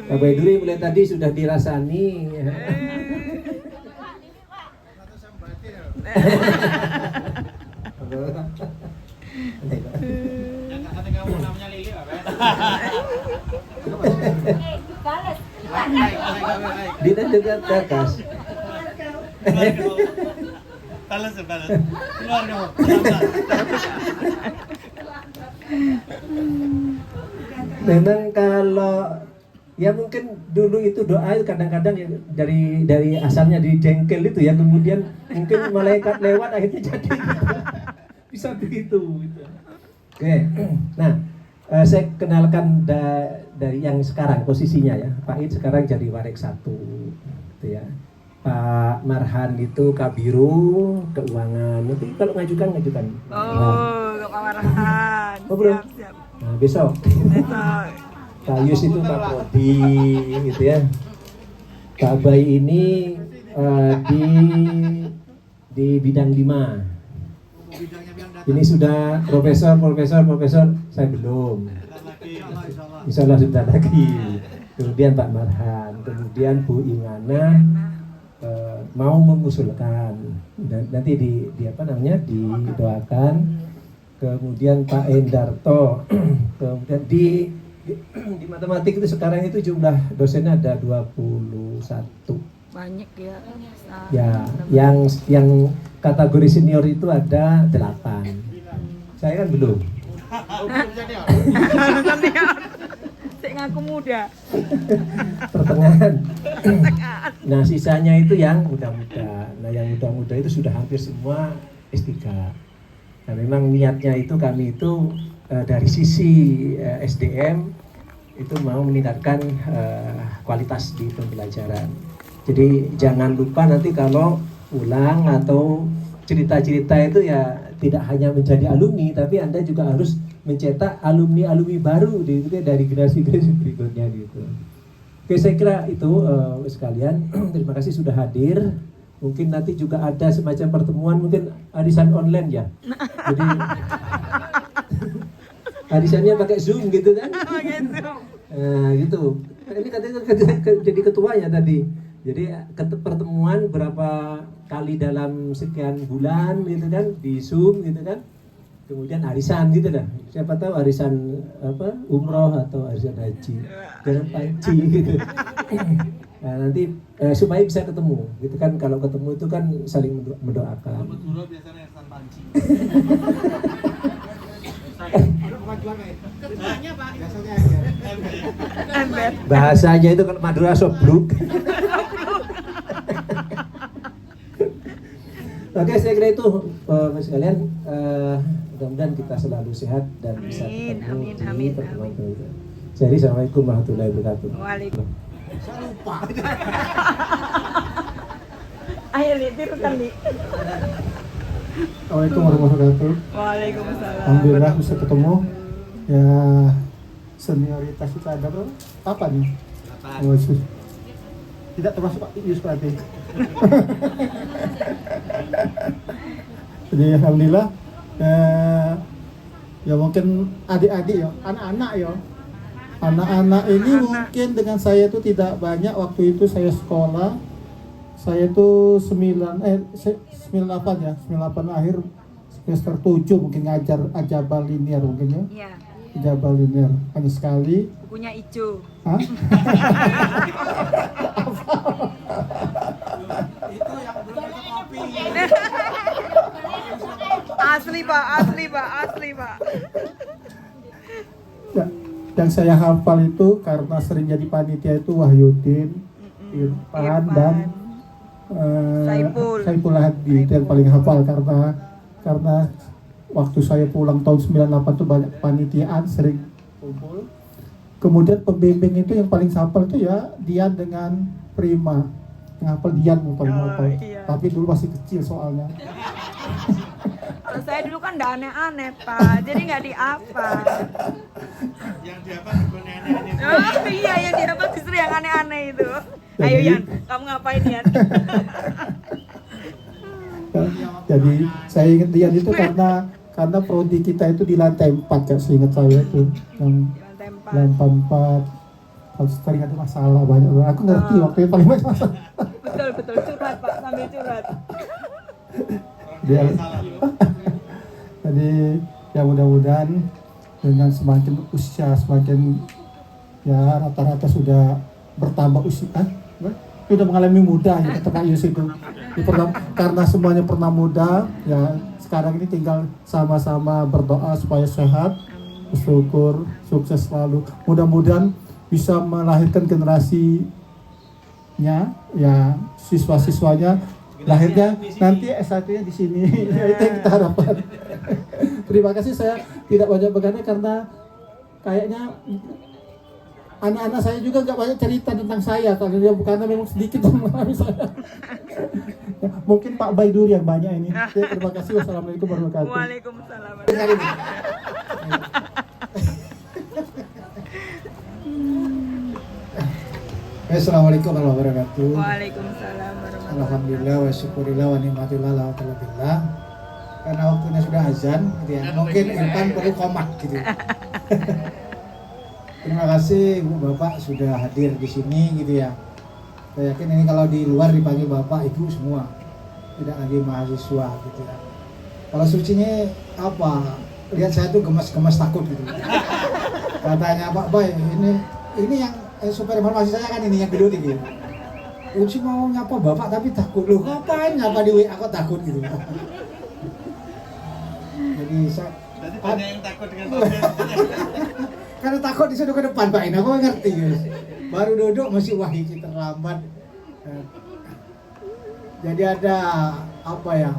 Speaker 2: Pak Baiduri mulai tadi sudah dirasani. Dina juga takas.
Speaker 6: Balas. Keluar kamu.
Speaker 2: Memang kalau ya mungkin dulu itu doa itu kadang-kadang ya dari asalnya di jengkel itu ya, kemudian mungkin malaikat lewat akhirnya jadi bisa begitu gitu. Oke. Nah, saya kenalkan dari yang sekarang posisinya ya. Pak In sekarang jadi Warik 1 gitu ya. Pak Marhan itu Kabiro Keuangan. Nanti kalau ngajukan.
Speaker 1: Pak Marhan.
Speaker 2: Oh, belum.
Speaker 1: Siap.
Speaker 2: Nah, besok. Pak Yus itu Pak Prodi gitu ya. Pak Bay ini di bidang 5. Ini sudah profesor, saya belum. Insya Allah sudah lagi. Kemudian Pak Marhan, kemudian Bu Ingana mau mengusulkan, nanti didoakan. Kemudian Pak Endarto, kemudian di matematik itu sekarang itu jumlah dosennya ada 21.
Speaker 1: Banyak ya.
Speaker 2: Ya, yang kategori senior itu ada 8. Saya kan belum.
Speaker 1: Saya ngaku muda.
Speaker 2: Pertengahan. Nah, sisanya itu yang muda-muda. Nah, yang muda-muda itu sudah hampir semua S3. Nah, memang niatnya itu kami itu dari sisi SDM itu mau meningkatkan kualitas di pembelajaran. Jadi jangan lupa nanti kalau ulang atau cerita-cerita itu ya tidak hanya menjadi alumni, tapi Anda juga harus mencetak alumni baru dari generasi berikutnya gitu. Oke, saya kira itu sekalian. Terima kasih sudah hadir. Mungkin nanti juga ada semacam pertemuan, mungkin arisan online ya. Jadi arisannya pakai Zoom gitu kan? Nah, gitu. Ini katanya jadi ketuanya tadi. Jadi pertemuan berapa kali dalam sekian bulan gitu kan, di Zoom gitu kan. Kemudian arisan gitu dah. Siapa tahu arisan umroh atau arisan haji. Jangan panci gitu. Nah, nanti supaya bisa ketemu gitu kan, kalau ketemu itu kan saling mendoakan.
Speaker 6: Biasanya arisan panci.
Speaker 2: Bahasanya itu kalau Madura sobluk. Oke, saya kira itu sekalian. Mudah-mudahan kita selalu sehat dan bisa ketemu di pertemuan berikutnya. Jadi assalamualaikum warahmatullahi wabarakatuh.
Speaker 1: Waalaikumsalam.
Speaker 5: Saya lupa.
Speaker 1: Ayo tirukan nih.
Speaker 10: Assalamualaikum warahmatullahi wabarakatuh.
Speaker 1: Waalaikumsalam.
Speaker 10: Alhamdulillah bisa ketemu. Ya, senioritas itu ada berapa? Apa nih? Oh, tidak termasuk Pak Yus berarti. Jadi alhamdulillah ya mungkin adik-adik ya, anak-anak ya. Anak-anak ini mungkin dengan saya itu tidak banyak. Waktu itu saya sekolah, saya itu 98 ya, 98 akhir semester 7 mungkin ngajar ajabal linear mungkin ya.
Speaker 1: Iya.
Speaker 10: Ajabal linear hanya sekali.
Speaker 1: Bukunya hijau.
Speaker 10: Hah?
Speaker 6: Itu yang belum minum kopi.
Speaker 1: Asli pak.
Speaker 10: Ya, yang saya hafal itu karena sering jadi panitia itu Wahyudin, Irfan dan Saiful Hadi itu yang paling hafal karena karena waktu saya pulang tahun 98 tuh banyak panitiaan sering kumpul. Kemudian pembimbing itu yang paling hafal itu ya Dian dengan Prima. Yang hafal Dian yang paling hafal.
Speaker 1: Iya.
Speaker 10: Tapi dulu masih kecil soalnya.
Speaker 1: Kalau saya dulu kan udah aneh-aneh Pak, jadi nggak diapa.
Speaker 6: Yang diapa bukan aneh-aneh.
Speaker 1: Oh iya, yang diapa justru yang aneh-aneh itu. Ayo Yan, kamu ngapain Yan?
Speaker 10: Jadi saya ingat Dian itu karena prodi kita itu di lantai 4 Kak, seingat saya itu yang
Speaker 1: Di lantai 4.
Speaker 10: lantai 4. Kalau sering ada masalah banyak. Aku ngerti waktu itu paling banyak masalah.
Speaker 1: Betul curhat Pak, sambil curhat.
Speaker 10: Dia, jadi ya mudah-mudahan dengan semakin usia semakin ya rata-rata sudah bertambah usia, sudah mengalami muda ya kata Kak Yus itu. Karena semuanya pernah muda ya, sekarang ini tinggal sama-sama berdoa supaya sehat, bersyukur, sukses selalu. Mudah-mudahan bisa melahirkan generasinya ya, siswa-siswanya lahirnya nanti S1-nya di sini. Ya, itu yang kita harapkan. Terima kasih, saya tidak banyak berkata karena kayaknya anak-anak saya juga nggak banyak cerita tentang saya karena memang sedikit mengalami saya. Ya, mungkin Pak Baidur yang banyak ini. Ya, terima kasih. Wassalamualaikum warahmatullahi wabarakatuh.
Speaker 1: Waalaikumsalam.
Speaker 11: Assalamualaikum warahmatullahi wabarakatuh.
Speaker 1: Waalaikumsalam warahmatullahi.
Speaker 11: Alhamdulillah wa syukurillah wa nikmatillah la ilaha illallah. Karena waktunya sudah azan gitu ya. Mungkin Irfan perlu komat gitu. Terima kasih Ibu Bapak sudah hadir di sini gitu ya. Saya yakin ini kalau di luar dipanggil Bapak Ibu semua. Tidak lagi mahasiswa gitu ya. Kalau sucinya apa? Lihat saya tuh gemas-gemas takut gitu. Katanya Pak Bay, ini yang super informasi saya kan ini yang kedua gitu. Uci mau nyapa Bapak tapi takut. Loh ngapain nyapa di WA kok takut gitu. Jadi saya
Speaker 6: Banyak yang takut dengan Pak.
Speaker 11: karena takut disuruh ke depan Pak, ini aku ngerti guys. Baru duduk masih wah ini terlambat. Jadi ada apa ya?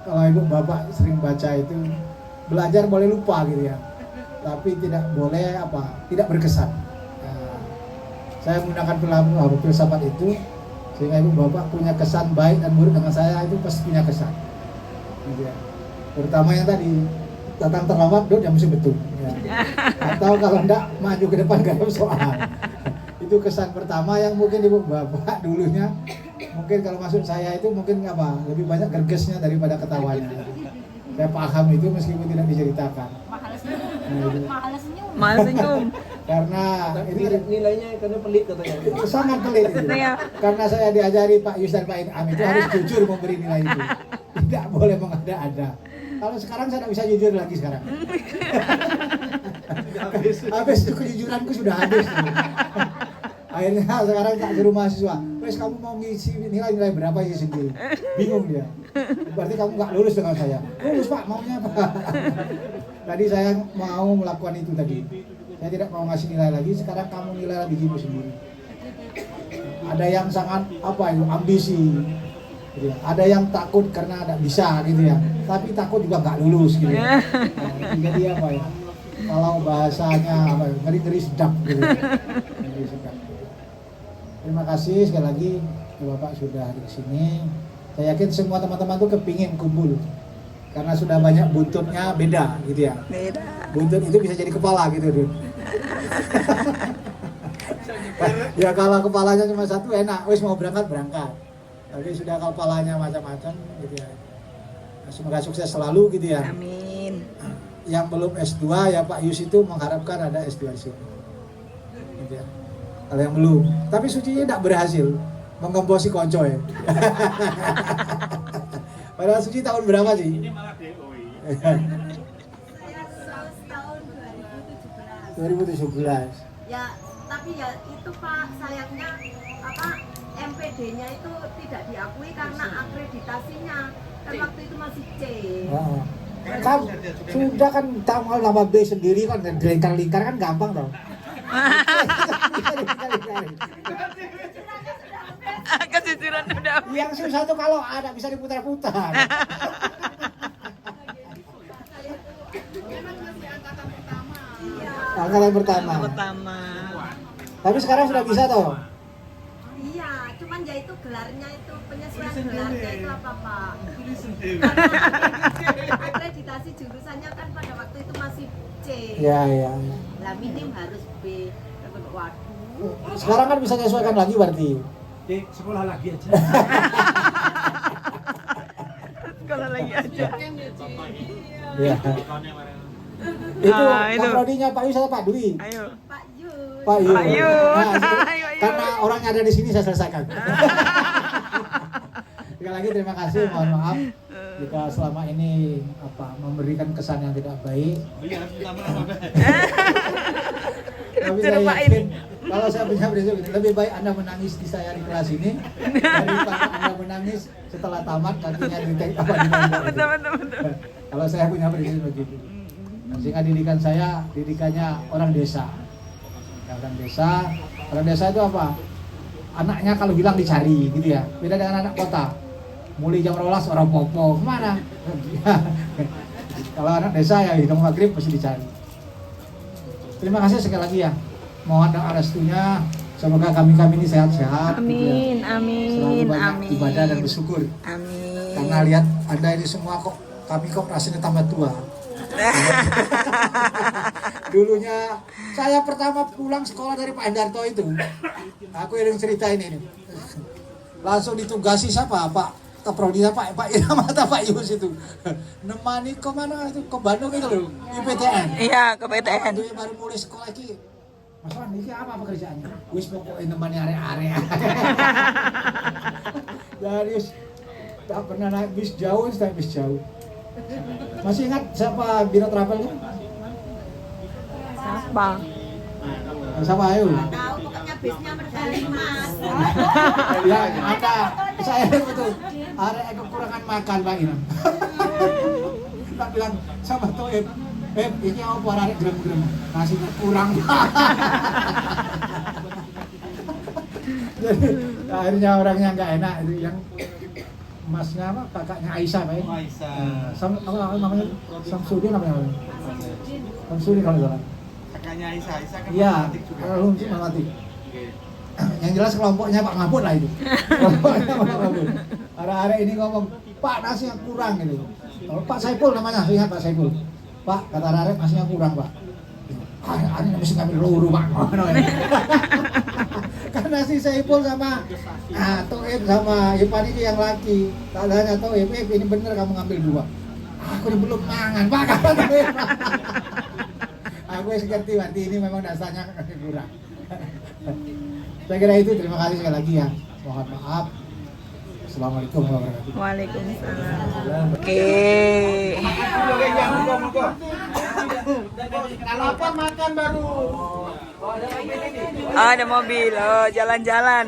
Speaker 11: Kalau Ibu Bapak sering baca itu belajar boleh lupa gitu ya. Tapi tidak boleh tidak berkesan. Saya menggunakan filsafat itu sehingga Ibu Bapak punya kesan baik dan buruk dengan saya itu pasti punya kesan. Gitu ya. Terutama yang tadi datang terlambat, duduk jam betul. Ya. Atau kalau enggak maju ke depan gak ada soal. Itu kesan pertama yang mungkin Ibu Bapak dulunya mungkin kalau masuk saya itu mungkin lebih banyak gergesnya daripada ketawanya. Saya paham itu meskipun tidak diceritakan.
Speaker 7: Mahal senyum.
Speaker 11: Karena ini
Speaker 2: nilainya karena pelit katanya.
Speaker 11: sangat pelit itu. Karena saya diajari Pak Yus dan Pak Inam itu harus jujur memberi nilai itu. Tidak boleh mengada-ada. Kalau sekarang saya tidak bisa jujur lagi sekarang. Habis itu kejujuranku sudah habis. Akhirnya sekarang tak suruh mahasiswa, wes kamu mau ngisi nilai berapa sih sendiri? Bingung dia. Berarti kamu nggak lulus dengan saya. Lulus Pak, maunya apa? Tadi saya mau melakukan itu tadi. Saya tidak mau ngasih nilai lagi. Sekarang kamu nilai lagi dirimu sendiri. Ada yang sangat ambisi. Gitu ya. Ada yang takut karena tidak bisa gitu ya. Tapi takut juga nggak lulus gitu. Ya. Jadi kalau bahasanya ngeri-ngeri sedap gitu. Ngeri sedap. Terima kasih sekali lagi Bapak sudah di sini. Saya yakin semua teman-teman tuh kepingin kumpul karena sudah banyak buntutnya beda gitu ya.
Speaker 1: Beda.
Speaker 11: Buntut itu bisa jadi kepala gitu Dun. Ya kalau kepalanya cuma satu enak, wis mau berangkat. Tapi sudah kepalanya macam-macam gitu ya. Semoga sukses selalu gitu ya.
Speaker 1: Amin.
Speaker 11: Yang belum S2 ya Pak Yus itu mengharapkan ada S2 di sini. Gitu ya. Kalau yang belum, tapi sucinya tidak berhasil menggembosi konco ya. Padahal Suci tahun berapa sih?
Speaker 6: Ini malah DOI.
Speaker 7: Saya tahun
Speaker 11: 2017.
Speaker 7: Ya, tapi ya itu Pak, sayangnya MPD-nya itu tidak diakui karena akreditasinya kan waktu itu masih C.
Speaker 11: Kan sudah kan tahu nama B sendiri kan dan lingkar kan gampang dong.
Speaker 1: Kejujuran udah.
Speaker 11: Yang susah tuh kalau ada bisa diputar-putar. Angkatan pertama. Tapi sekarang sudah bisa toh?
Speaker 7: Iya, cuman ya itu gelarnya itu penyesuaian gelarnya itu apa Pak? Akreditasi jurusannya kan pada waktu itu masih C.
Speaker 11: Iya, iya.
Speaker 7: Lah minim harus B. Waduh.
Speaker 11: Sekarang kan bisa menyesuaikan lagi berarti.
Speaker 10: Sekolah lagi aja.
Speaker 1: Sekolah lagi aja.
Speaker 11: Iya. Itu Pak Prodinya Pak Yus atau Pak Dwi?
Speaker 1: Ayo.
Speaker 7: Pak Yus.
Speaker 11: Pak Yus.
Speaker 1: Pak Yus.
Speaker 11: Nah,
Speaker 1: Ayo.
Speaker 11: karena orangnya ada di sini saya selesaikan. Sekali lagi terima kasih, mohon maaf jika selama ini memberikan kesan yang tidak baik. Tapi saya yakin kalau saya punya prinsip lebih baik Anda menangis di saya di kelas ini daripada Anda menangis setelah tamat kakinya ditembak.
Speaker 1: Betul.
Speaker 11: Kalau saya punya prinsip begitu. Sehingga didikan saya didikannya orang desa. Orang desa itu apa? Anaknya kalau hilang dicari gitu ya. Beda dengan anak kota. Mulai jam 12 orang popo kemana? Kalau anak desa ya hitung maghrib mesti dicari. Terima kasih sekali lagi ya. Mohon doa restunya. Semoga kami ini sehat-sehat.
Speaker 1: Amin,
Speaker 11: gitu ya.
Speaker 1: amin,
Speaker 11: Selalu banyak
Speaker 1: amin.
Speaker 11: ibadah dan bersyukur.
Speaker 1: Amin.
Speaker 11: Karena lihat Anda ini semua kami rasanya tambah tua. Dulunya saya pertama pulang sekolah dari Pak Endarto itu. Aku yang cerita ini. Langsung ditugasi siapa? Pak Keprodinya Pak Irama atau Pak Yus itu. Nemani ke mana itu? Ke Bandung itu loh, IPTN.
Speaker 1: Iya, ke PTN.
Speaker 11: Itu baru mulai sekolah iki. Mas Wan, ini apa pekerjaannya? Wis pokoknya nemani area-area. Dari tak pernah naik bis jauh, Masih ingat siapa Biro Travel kan? Siapa ayo?
Speaker 7: Tahu pokoknya bisnya medali emas.
Speaker 11: Ya, ada. Saya betul. Ada kekurangan makan Pak Inam. Tak bilang sama Toib. Ini apa arek grem-grem. Nasinya kurang. Jadi akhirnya orangnya nggak enak itu yang masnya apa kakaknya Aisyah Pak. Aisyah. Apa namanya? Samsudin apa namanya? Samsudin kalau salah.
Speaker 6: Kakaknya Aisyah kan
Speaker 11: Iya,
Speaker 6: matematik juga.
Speaker 11: matematik. Yang jelas kelompoknya Pak Mahfud lah itu. Kelompoknya Pak Mahfud. Ada ini ngomong, Pak nasinya kurang gitu. Pak Saiful namanya, ingat Pak Saiful. Pak, kata Arek nasinya kurang Pak. Ini mesti ngambil luru Pak. Karena si Saiful sama Toib sama Ipan itu yang laki. Tak tanya Toib, ini bener kamu ngambil 2. Aku ini belum mangan Pak. Aku ngerti berarti ini memang dasarnya kurang. Saya kira itu, terima kasih sekali lagi ya. Mohon maaf. Assalamualaikum warahmatullahi wabarakatuh.
Speaker 1: Waalaikumsalam. Oke.
Speaker 10: Kalau apa makan baru.
Speaker 1: Ada mobil. Oh, jalan-jalan.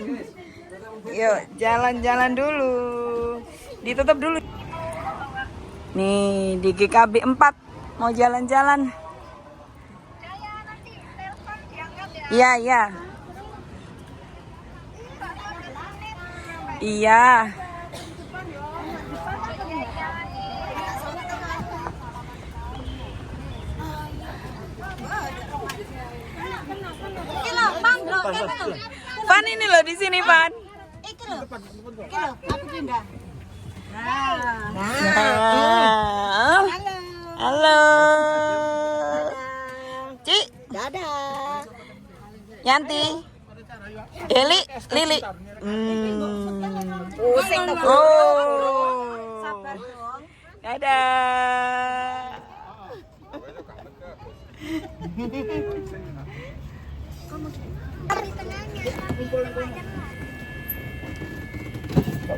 Speaker 1: Yuk, jalan-jalan dulu. Ditutup dulu. Nih, di GKB 4 mau jalan-jalan. Iya, iya. Iya. Van ini loh di sini Van.
Speaker 7: Iki lho, aku pindah.
Speaker 1: Nah. Halo. Cik.
Speaker 7: Dadah.
Speaker 1: Yanti. Eli, Lili.
Speaker 7: Pusing tuh.
Speaker 1: Oh.
Speaker 7: Sabar dong.
Speaker 1: Dadah.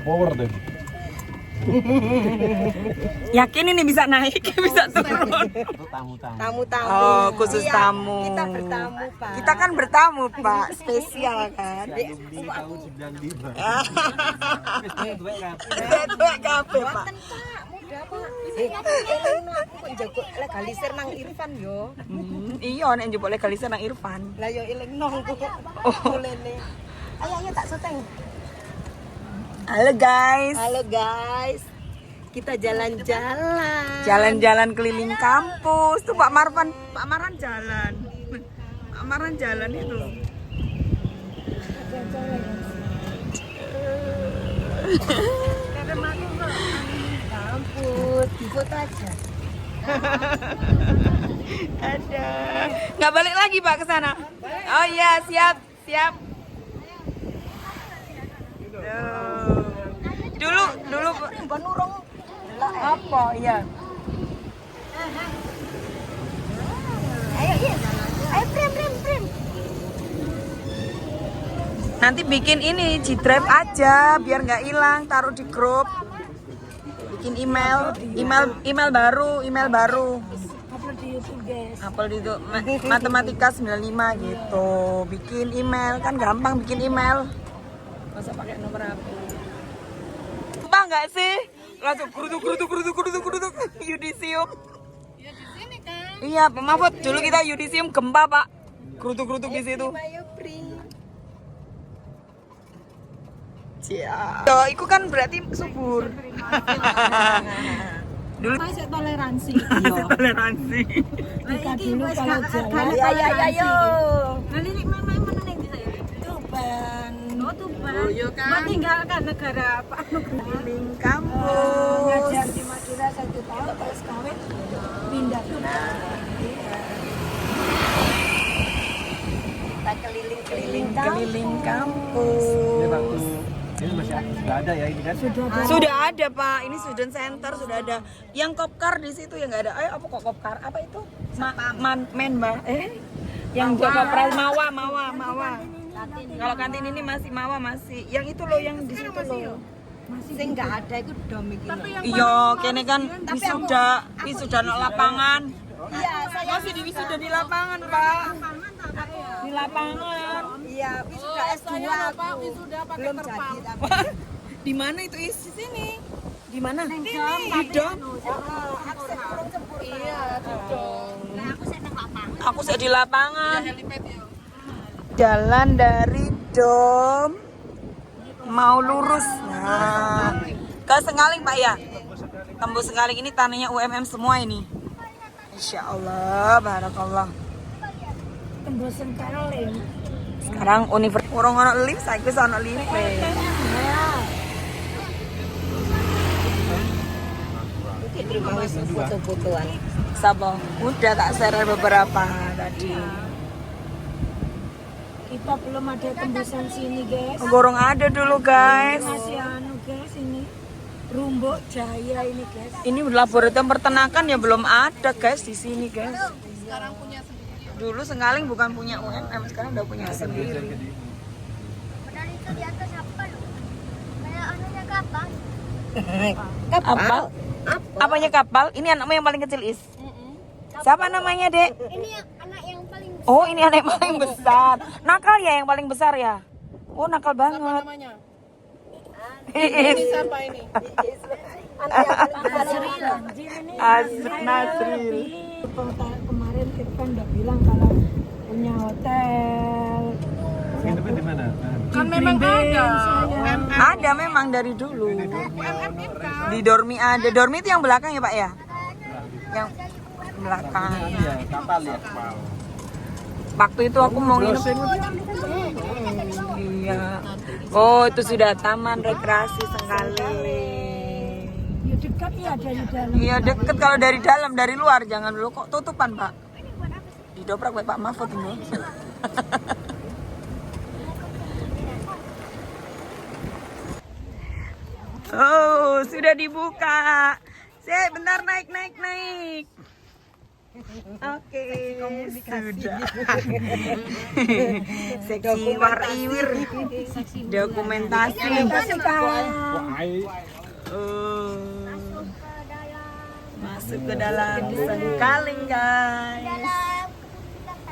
Speaker 6: Power deh.
Speaker 1: Yakin ini bisa naik, bisa turun.
Speaker 7: Tamu-tamu.
Speaker 1: Oh, khusus
Speaker 7: Iya,
Speaker 1: tamu.
Speaker 7: Kita bertamu, Pak.
Speaker 1: Kita kan bertamu, Pak. Spesial kan.
Speaker 6: Tahun 95.
Speaker 1: Dua kafe, Pak.
Speaker 7: Muda, Pak. Aku kok jago legalisir nang Irfan yo.
Speaker 1: Iya, nek njupuk legalisir nang Irfan.
Speaker 7: Lah yo eling nong kok.
Speaker 1: Oh.
Speaker 7: Lene. Ayo tak syuting.
Speaker 1: Halo guys.
Speaker 7: Halo guys. Kita jalan-jalan.
Speaker 1: Jalan-jalan keliling kampus. Tuh Pak Marwan jalan. lamaran jalan itu.
Speaker 3: Karena aku kok kampus, di foto aja.
Speaker 1: Ada. Nggak balik lagi Pak ke sana? Oh iya, siap. Dulu
Speaker 3: Penurung
Speaker 1: apa? Iya.
Speaker 3: Ayo, frame.
Speaker 1: Nanti bikin ini G-Drive aja biar nggak hilang, taruh di grup. Bikin email baru.
Speaker 3: Upload di YouTube, guys.
Speaker 1: Upload itu matematika 95 gitu. Bikin email kan gampang bikin email. Masa pakai nomor HP? Apa nggak sih? Langsung geruduk yudisium.
Speaker 4: Ya di sini kan.
Speaker 1: Iya, Pak Mahfud, dulu kita yudisium gempa, Pak. Geruduk di situ. Yo, itu kan berarti subur. Dulu
Speaker 7: Masih toleransi.
Speaker 1: toleransi.
Speaker 3: Kita dulu kalau jalan.
Speaker 1: Ayo.
Speaker 7: Nanti nih mana nih bisa ya?
Speaker 3: Tuban.
Speaker 7: Oh Tuban.
Speaker 4: Oh, iya kan?
Speaker 7: Meninggalkan negara apa?
Speaker 1: Keliling kampus.
Speaker 3: Ngajar di Madura 1 tahun, terus kawin pindah ke
Speaker 1: Kita keliling kampus.
Speaker 2: Ini masih sudah ada ya ini kan?
Speaker 1: Sudah ada Pak, ini student center sudah ada. Yang kopkar di situ yang nggak ada. Ayo apa kok kopkar? Apa itu? Menba. Yang jaga kopral mawa. Kalau kantin ini masih mawa masih. Yang itu loh yang di situ loh.
Speaker 3: Sing nggak ada itu dom iki lho.
Speaker 1: Iya, kene kan wisuda nang lapangan. Iya, saya masih di wisuda di lapangan, Pak. Di lapangan.
Speaker 3: Iya, wisuda S2 aku.
Speaker 4: Wisuda pakai
Speaker 3: Belum
Speaker 4: terpal.
Speaker 3: jadi tapi
Speaker 1: Di mana itu isi sini? Di mana? Di dom.
Speaker 3: akses kurang sempurna.
Speaker 4: Iya, dong.
Speaker 3: Nah, aku sing nang lapangan.
Speaker 1: Aku saya di lapangan.
Speaker 4: Helipad ya.
Speaker 1: Jalan dari dom mau lurus. Nah, ke Sengaling Pak ya. Tembus Sengaling ini tanahnya UMM semua ini. Insya Allah, barakallah.
Speaker 3: Tembus Sengkaling.
Speaker 1: Sekarang universitas orang lift, saya bisa ono lift.
Speaker 3: Foto-fotoan.
Speaker 1: Sabo, udah tak share beberapa tadi.
Speaker 3: Kita belum ada tembusan sini, guys.
Speaker 1: Gorong ada dulu guys.
Speaker 3: Masih anu, guys, ini Rumbuk Jaya ini, guys.
Speaker 1: Ini laboratorium peternakan ya belum ada guys di sini guys.
Speaker 4: Sekarang punya sendiri.
Speaker 1: Dulu Sengaling bukan punya UMM, sekarang udah punya sendiri.
Speaker 3: Padahal itu di atas apa loh? Kayak anunya kapal.
Speaker 1: Apa? Apanya kapal? Ini anakmu yang paling kecil Is. Siapa namanya Dek?
Speaker 3: Ini anak yang paling
Speaker 1: Oh ini anak yang paling besar. Nakal ya yang paling besar ya? Oh nakal banget.
Speaker 4: Namanya? Ini siapa ini?
Speaker 1: Nasril.
Speaker 3: Kemarin Irfan udah bilang kalau punya hotel.
Speaker 2: Nginepnya di mana?
Speaker 4: Kan memang ada.
Speaker 1: Ada memang dari dulu. Di Dormi ada. Dormi itu yang belakang ya Pak ya? Yang belakang.
Speaker 2: Iya, kapal ya.
Speaker 1: Waktu itu aku mau nginep. Iya. Oh itu sudah taman rekreasi Sengaling.
Speaker 3: Ya dekat ya dari dalam.
Speaker 1: Iya deket kalau dari dalam, dari luar jangan dulu kok tutupan Pak. Didobrak Pak Mahfud ini. Oh sudah dibuka. Bentar naik. Oke, sudah. Seksi wariwir, dokumentasi. Masuk ke dalam Sengaling guys.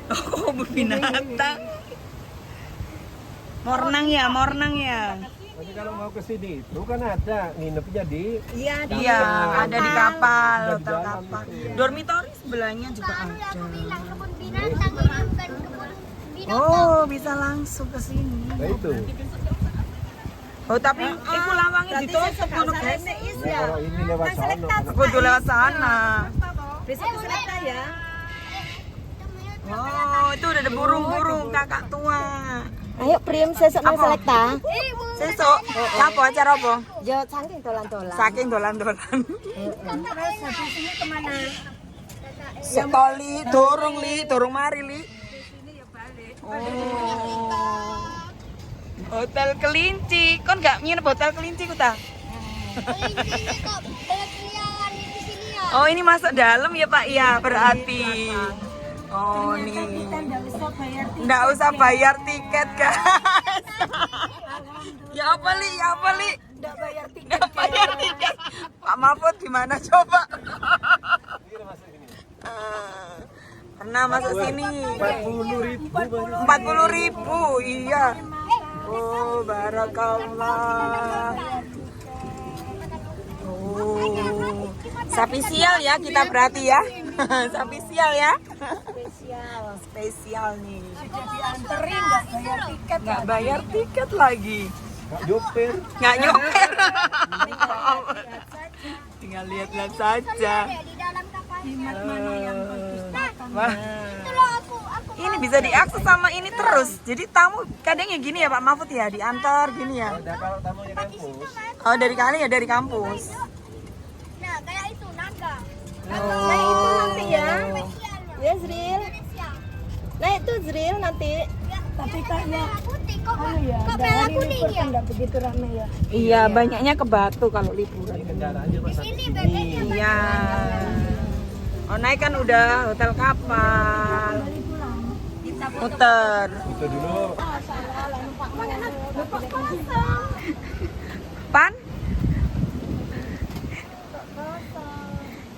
Speaker 1: Oh, binatang. Mornang ya.
Speaker 2: Tapi kalau mau ke sini itu kan ada nginepnya di
Speaker 1: Iya, ada di kapal, hotel kapal. Dormitori sebelahnya juga ada.
Speaker 3: Kebun binatang ini bukan kebun binatang.
Speaker 1: Oh, bisa langsung ke sini.
Speaker 2: Nah itu.
Speaker 1: Oh, tapi itu lawangnya ditutup ngono, guys.
Speaker 2: Kalau ini lewat sana.
Speaker 1: Kudu lewat sana.
Speaker 3: Besok ke Selatan ya.
Speaker 1: Oh, itu udah ada burung-burung kakak tua.
Speaker 7: Ayo Prim, sesuk nang selekta.
Speaker 1: Sesuk, apa acara apa?
Speaker 7: Yo saking dolan-dolan.
Speaker 1: Saking dolan-dolan.
Speaker 3: Terus habis ini kemana?
Speaker 1: Sekali, dorong mari li. Hotel Kelinci, kon nggak nginep hotel Kelinci ku ta? Oh ini masuk dalam ya Pak ya berarti. Oh nih. Nggak usah bayar tiket guys. Ya apa li?
Speaker 3: Nggak bayar tiket.
Speaker 1: Nggak bayar tiket. Pak Mahfud gimana coba? Pernah masuk sini 40.000 iya. Oh barakallah. Oh sapi sial ya kita berarti ya. Sapi sial ya. Spesial nih.
Speaker 3: Dianterin nggak bayar tiket.
Speaker 1: Nggak bayar tiket lagi. Nggak nyopir. Tinggal lihat-lihat saja.
Speaker 3: Jimat mana yang bagus?
Speaker 1: Wah. Ini bisa diakses sama ini terus. Jadi tamu kadang ya gini ya Pak Mahfud ya, diantar gini ya.
Speaker 6: Kalau tamunya kampus.
Speaker 1: Oh dari kali ya dari kampus.
Speaker 7: Nah, kayak itu naga.
Speaker 1: Oh.
Speaker 7: Itu nanti ya. Ya Zril. Nah itu Zril nanti.
Speaker 3: Tapi kayaknya
Speaker 7: Putih kok.
Speaker 3: ya,
Speaker 7: Kok
Speaker 3: dari
Speaker 7: merah
Speaker 3: libur
Speaker 7: kuning ya?
Speaker 3: kan nggak begitu ramai ya.
Speaker 1: Iya banyaknya ke Batu kalau liburan.
Speaker 7: Ini bebeknya
Speaker 1: Iya. Oh naik kan udah hotel kapal. Muter.
Speaker 6: Itu dulu.
Speaker 1: Pan?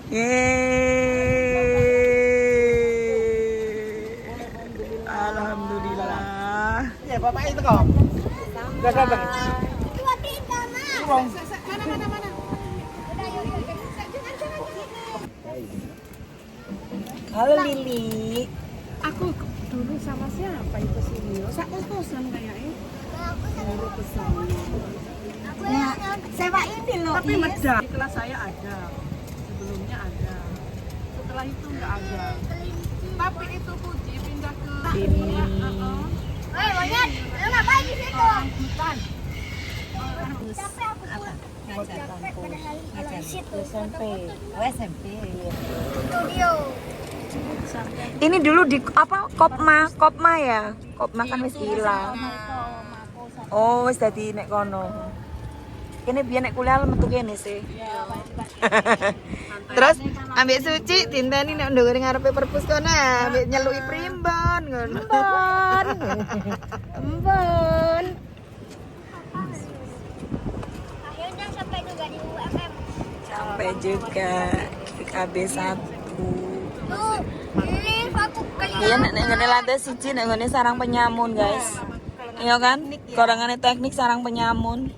Speaker 1: Yeay. Alhamdulillah.
Speaker 11: Ya bapak itu kok. Gak datang.
Speaker 7: dua tiga mah. Mana. Udah yuk.
Speaker 1: Halo Lili.
Speaker 3: Aku dulu sama siapa itu sini? Sak utusan kayaknya.
Speaker 7: Ya, sewa ini loh.
Speaker 3: Tapi meda. Di kelas saya ada. Sebelumnya ada. Setelah itu nggak ada. Tapi itu Puji pindah ke
Speaker 1: Ini.
Speaker 7: Hei, monyet, lu ngapain di situ?
Speaker 3: hutan.
Speaker 7: Capek aku buat. Capek padahal kalau di situ.
Speaker 3: SMP.
Speaker 7: Studio.
Speaker 1: Ini dulu di apa Kopma ya. Kopma kan wis ilang. Oh wis dadi nek kono. Kene biyen nek kuliah metu kene sih. Terus ambek Suci dinteni nek ndok ngarepe perpus kono ambek nyeluki primbon ngono. Embon.
Speaker 7: Akhirnya sampai juga di UMM.
Speaker 1: Sampai juga di KB1.
Speaker 7: Tuh, ini aku kali
Speaker 1: Iya nek ngene lantai siji nek ngene sarang penyamun, guys. Iya kan? Korangane teknik sarang penyamun.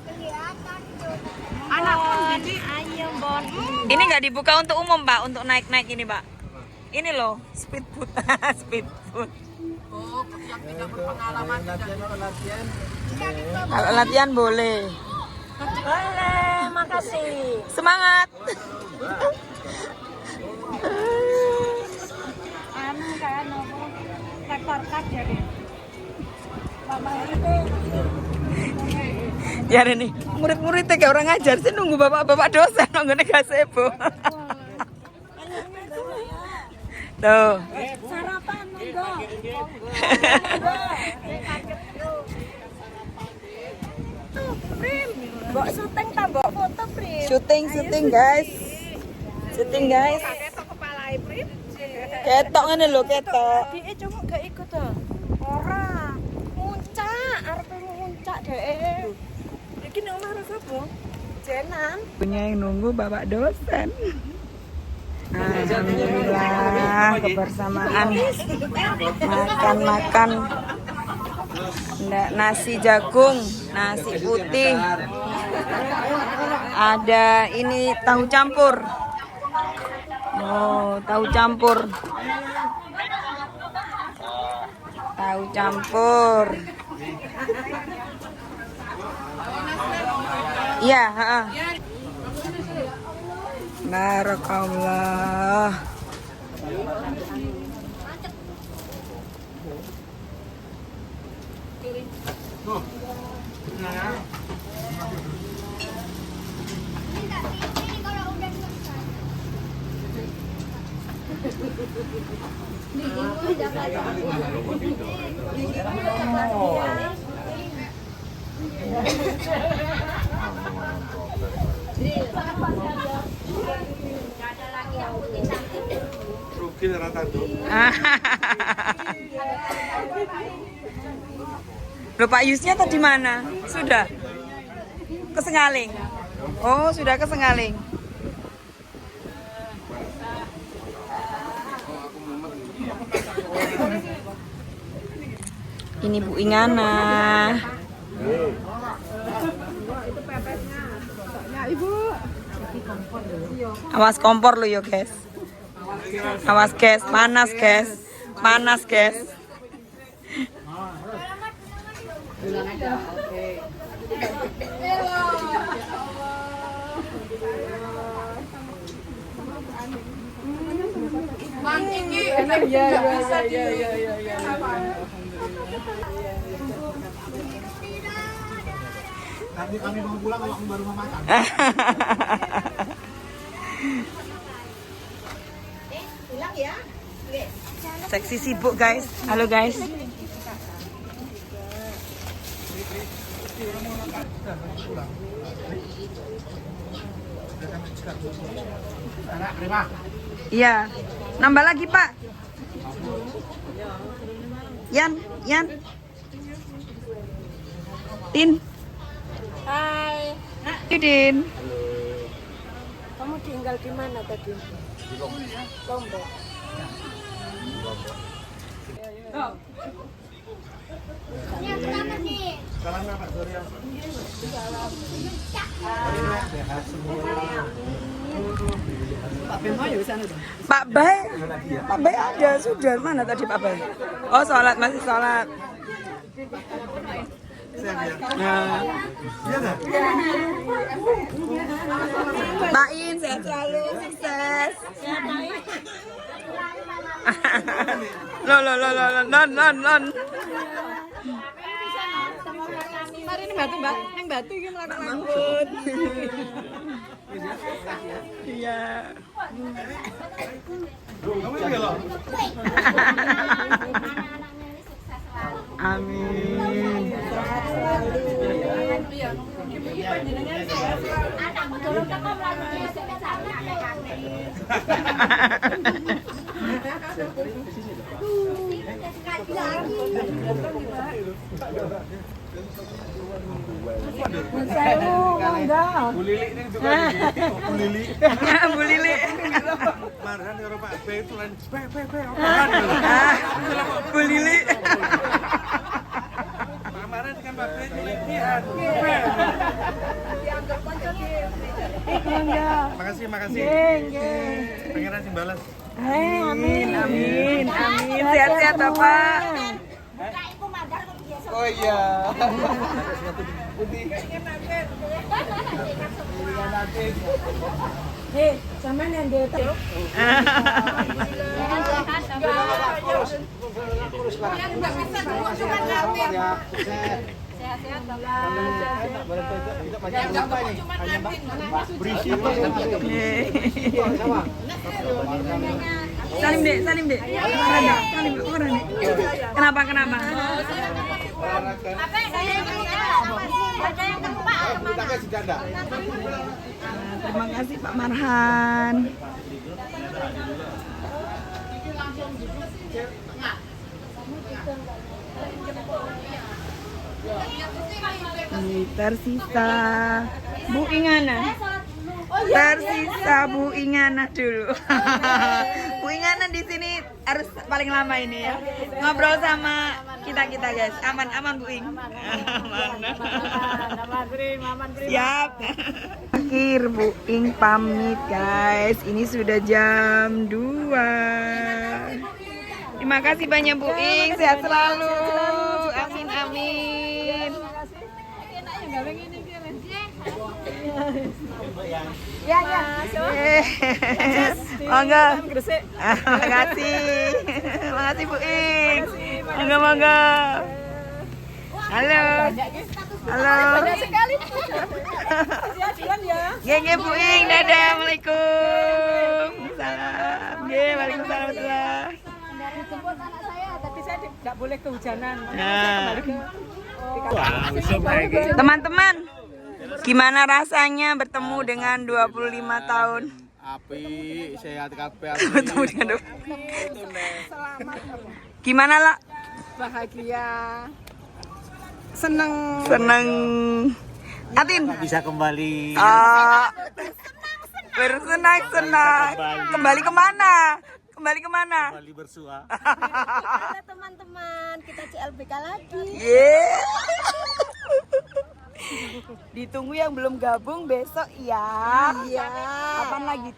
Speaker 7: kelihatan tuh.
Speaker 3: Anak pun jadi
Speaker 7: Ayo, Bon.
Speaker 1: Ini nggak dibuka untuk umum, Pak, untuk naik-naik ini, Pak. Ini loh, speedboat. Speedboat.
Speaker 3: oh, yang tidak berpengalaman tidak.
Speaker 1: Kalau latihan boleh.
Speaker 3: Boleh, makasih.
Speaker 1: Semangat.
Speaker 3: Anu kayak nopo rekor kas jadi. Bapak itu
Speaker 1: Ya nih, murid-muridnya kayak orang ngajar sih nunggu bapak-bapak dosen nggak gazebo. Tuh.
Speaker 3: sarapan monggo. Tuh, Prim. Mbok syuting ta, mbok foto, Prim.
Speaker 1: Syuting guys. Syuting guys.
Speaker 3: Ketok kepalae, Prim.
Speaker 1: Ketok ngene lho, ketok.
Speaker 3: Dike cuma gak ikut to. Ora. Muncak, arep muncak dhek. Iki nek omah karo sapa? Jenan.
Speaker 1: Punya yang nunggu bapak dosen. Alhamdulillah kebersamaan makan nasi jagung, nasi putih, ada ini tahu campur. Oh, tahu campur. Tahu campur. Iya, heeh. Barakallah.
Speaker 6: Rugi rata tuh.
Speaker 1: Loh, Pak Yusnya tadi mana? Sudah? Ke Sengaling? Oh, sudah ke Sengaling. Ini Bu Ingana. Awas kompor lo yo guys. Awas guys, panas guys. Panas guys.
Speaker 4: Bang Kiki, bisa di.
Speaker 11: Nanti kami mau pulang kalau baru mau makan.
Speaker 7: Pulang ya.
Speaker 1: Seksi sibuk guys. Halo guys. Iya. Nambah lagi, Pak. Yan. Tin.
Speaker 3: Hai.
Speaker 1: Tin.
Speaker 3: Kamu tinggal di mana tadi? Di Lombok.
Speaker 7: Ini kenapa nih?
Speaker 1: Pak Bay ada sudah mana tadi Pak Bay? Oh sholat masih sholat. Nah. Mbak In sehat selalu sukses. Non. Mari ini batu Mbak, yang batu ini melakukan mangkut. Iya. Amin.
Speaker 6: Bu Lili ini juga Bu Lili.
Speaker 1: Bu Lili.
Speaker 6: Marhan karo Pak B itu lain
Speaker 1: Bu Lili.
Speaker 6: Pak Marhan dengan Pak B ini. Makasih. Pangeran sing balas.
Speaker 1: Amin. Sehat-sehat Bapak.
Speaker 5: Oh iya.
Speaker 3: Sama yang dia tahu.
Speaker 7: Sehat-sehat
Speaker 1: Salim dek. Orang dek. Kenapa? Terima kasih Pak Marhan. Ini tersisa Bu Ingana. Tersisa Bu Ingana dulu. Bu Ingana di sini harus paling lama ini ya. Ngobrol sama kita guys. Aman Bu Ing. Aman. Siap. Akhir Bu Ing pamit guys. Ini sudah jam 2. Terima kasih banyak Bu Ing. Sehat selalu. Amin.
Speaker 7: Ya, ya.
Speaker 1: Monggo. Makasih. Makasih Bu Ing. Monggo, monggo. Halo. Halo.
Speaker 7: Banyak sekali.
Speaker 1: Nggih, Bu Ing. Dadah. Assalamualaikum. Salam. Nggih, waalaikumsalam warahmatullahi.
Speaker 7: Dijemput anak saya, tapi saya tidak boleh kehujanan.
Speaker 1: Nah.
Speaker 7: Kembali ke
Speaker 1: Teman-teman, gimana rasanya bertemu dengan 25 tahun?
Speaker 6: Api, sehat kabeh.
Speaker 1: Bertemu dengan Gimana lah?
Speaker 7: bahagia, seneng.
Speaker 1: Seneng. Atin?
Speaker 6: Bisa kembali.
Speaker 1: Bersenang-senang. Kembali kemana? Kembali kemana?
Speaker 6: Kembali bersua.
Speaker 7: Halo teman-teman, kita CLBK lagi.
Speaker 1: Yeah. Ditunggu yang belum gabung besok ya.
Speaker 7: Iya.
Speaker 1: Kapan lagi?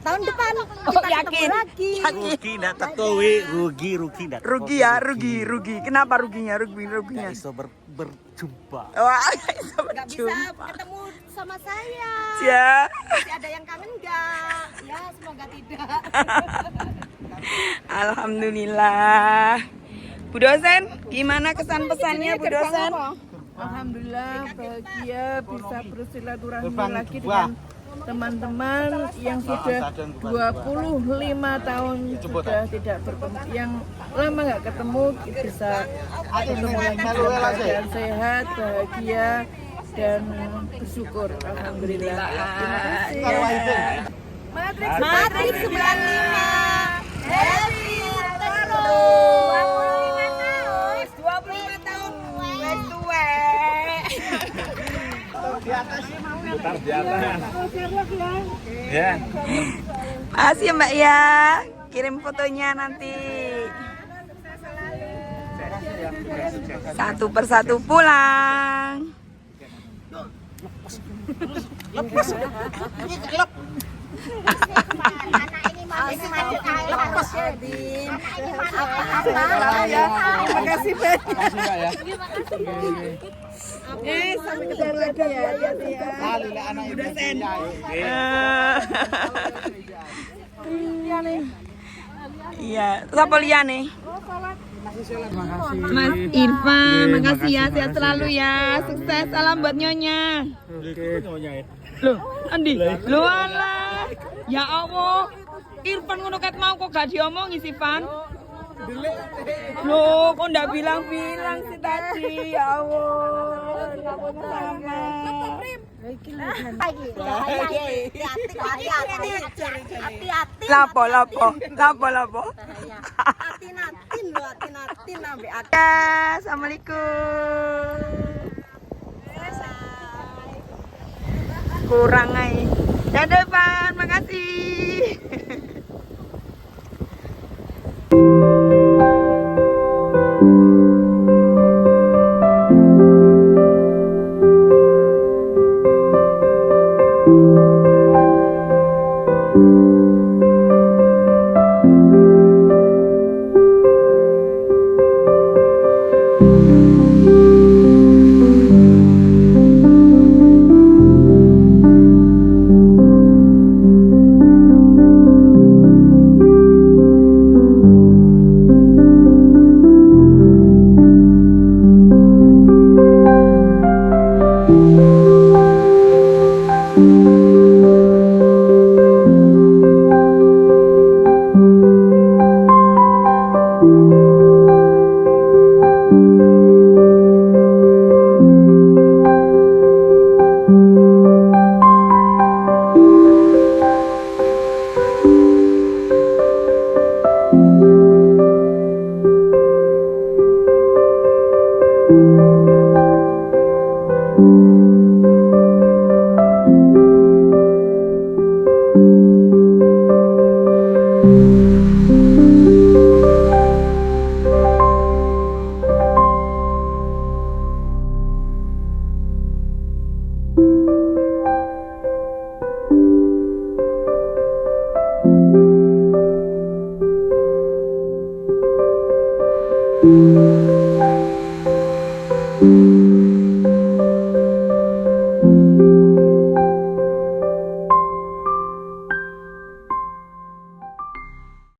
Speaker 7: Tahun depan
Speaker 1: Oh,
Speaker 7: kita
Speaker 1: yakin?
Speaker 7: ketemu lagi.
Speaker 6: Rugi ndak tetowi, rugi ndak.
Speaker 1: Rugi ya, rugi. Kenapa ruginya? Ruginya.
Speaker 6: Nggak iso berjumpa.
Speaker 1: Wah, nggak bisa
Speaker 7: Nggak bisa
Speaker 1: berjumpa.
Speaker 7: ketemu sama saya.
Speaker 1: Ya.
Speaker 7: Masih ada yang kangen nggak? Ya, semoga tidak.
Speaker 1: Alhamdulillah. Bu dosen, gimana kesan pesannya Bu dosen?
Speaker 4: Alhamdulillah bahagia bisa bersilaturahmi lagi dengan teman-teman yang sudah 25 tahun sudah tidak bertemu, yang lama nggak ketemu, bisa ketemu lagi dalam keadaan sehat, bahagia dan bersyukur. Alhamdulillah. Terima kasih.
Speaker 7: Matrix 95. Happy terus.
Speaker 1: 25 tahun. Wes tuwe.
Speaker 6: Ya.
Speaker 1: Makasih ya Mbak ya. Kirim fotonya nanti. Satu persatu pulang.
Speaker 4: Terima kasih banyak.
Speaker 6: Mbak ya.
Speaker 4: Sampai ketemu lagi ya.
Speaker 6: Anak ibu
Speaker 1: Iya, siapa liane? Mas Irfan, makasih ya, sehat selalu ya, sukses, salam buat nyonya. Loh, Andi, loh alah, ya Allah, Irfan ngono ket mau kok gak diomongi sih, Van? Loh, kok ndak bilang-bilang sih tadi, ya Allah, sama.
Speaker 7: Hati-hati.
Speaker 1: Lapo.
Speaker 7: Hati-natin lho, hati-natin ambek aku.
Speaker 1: Ya, assalamualaikum. Kurang aja. Dadah, Pan, makasih.
Speaker 12: Thank you.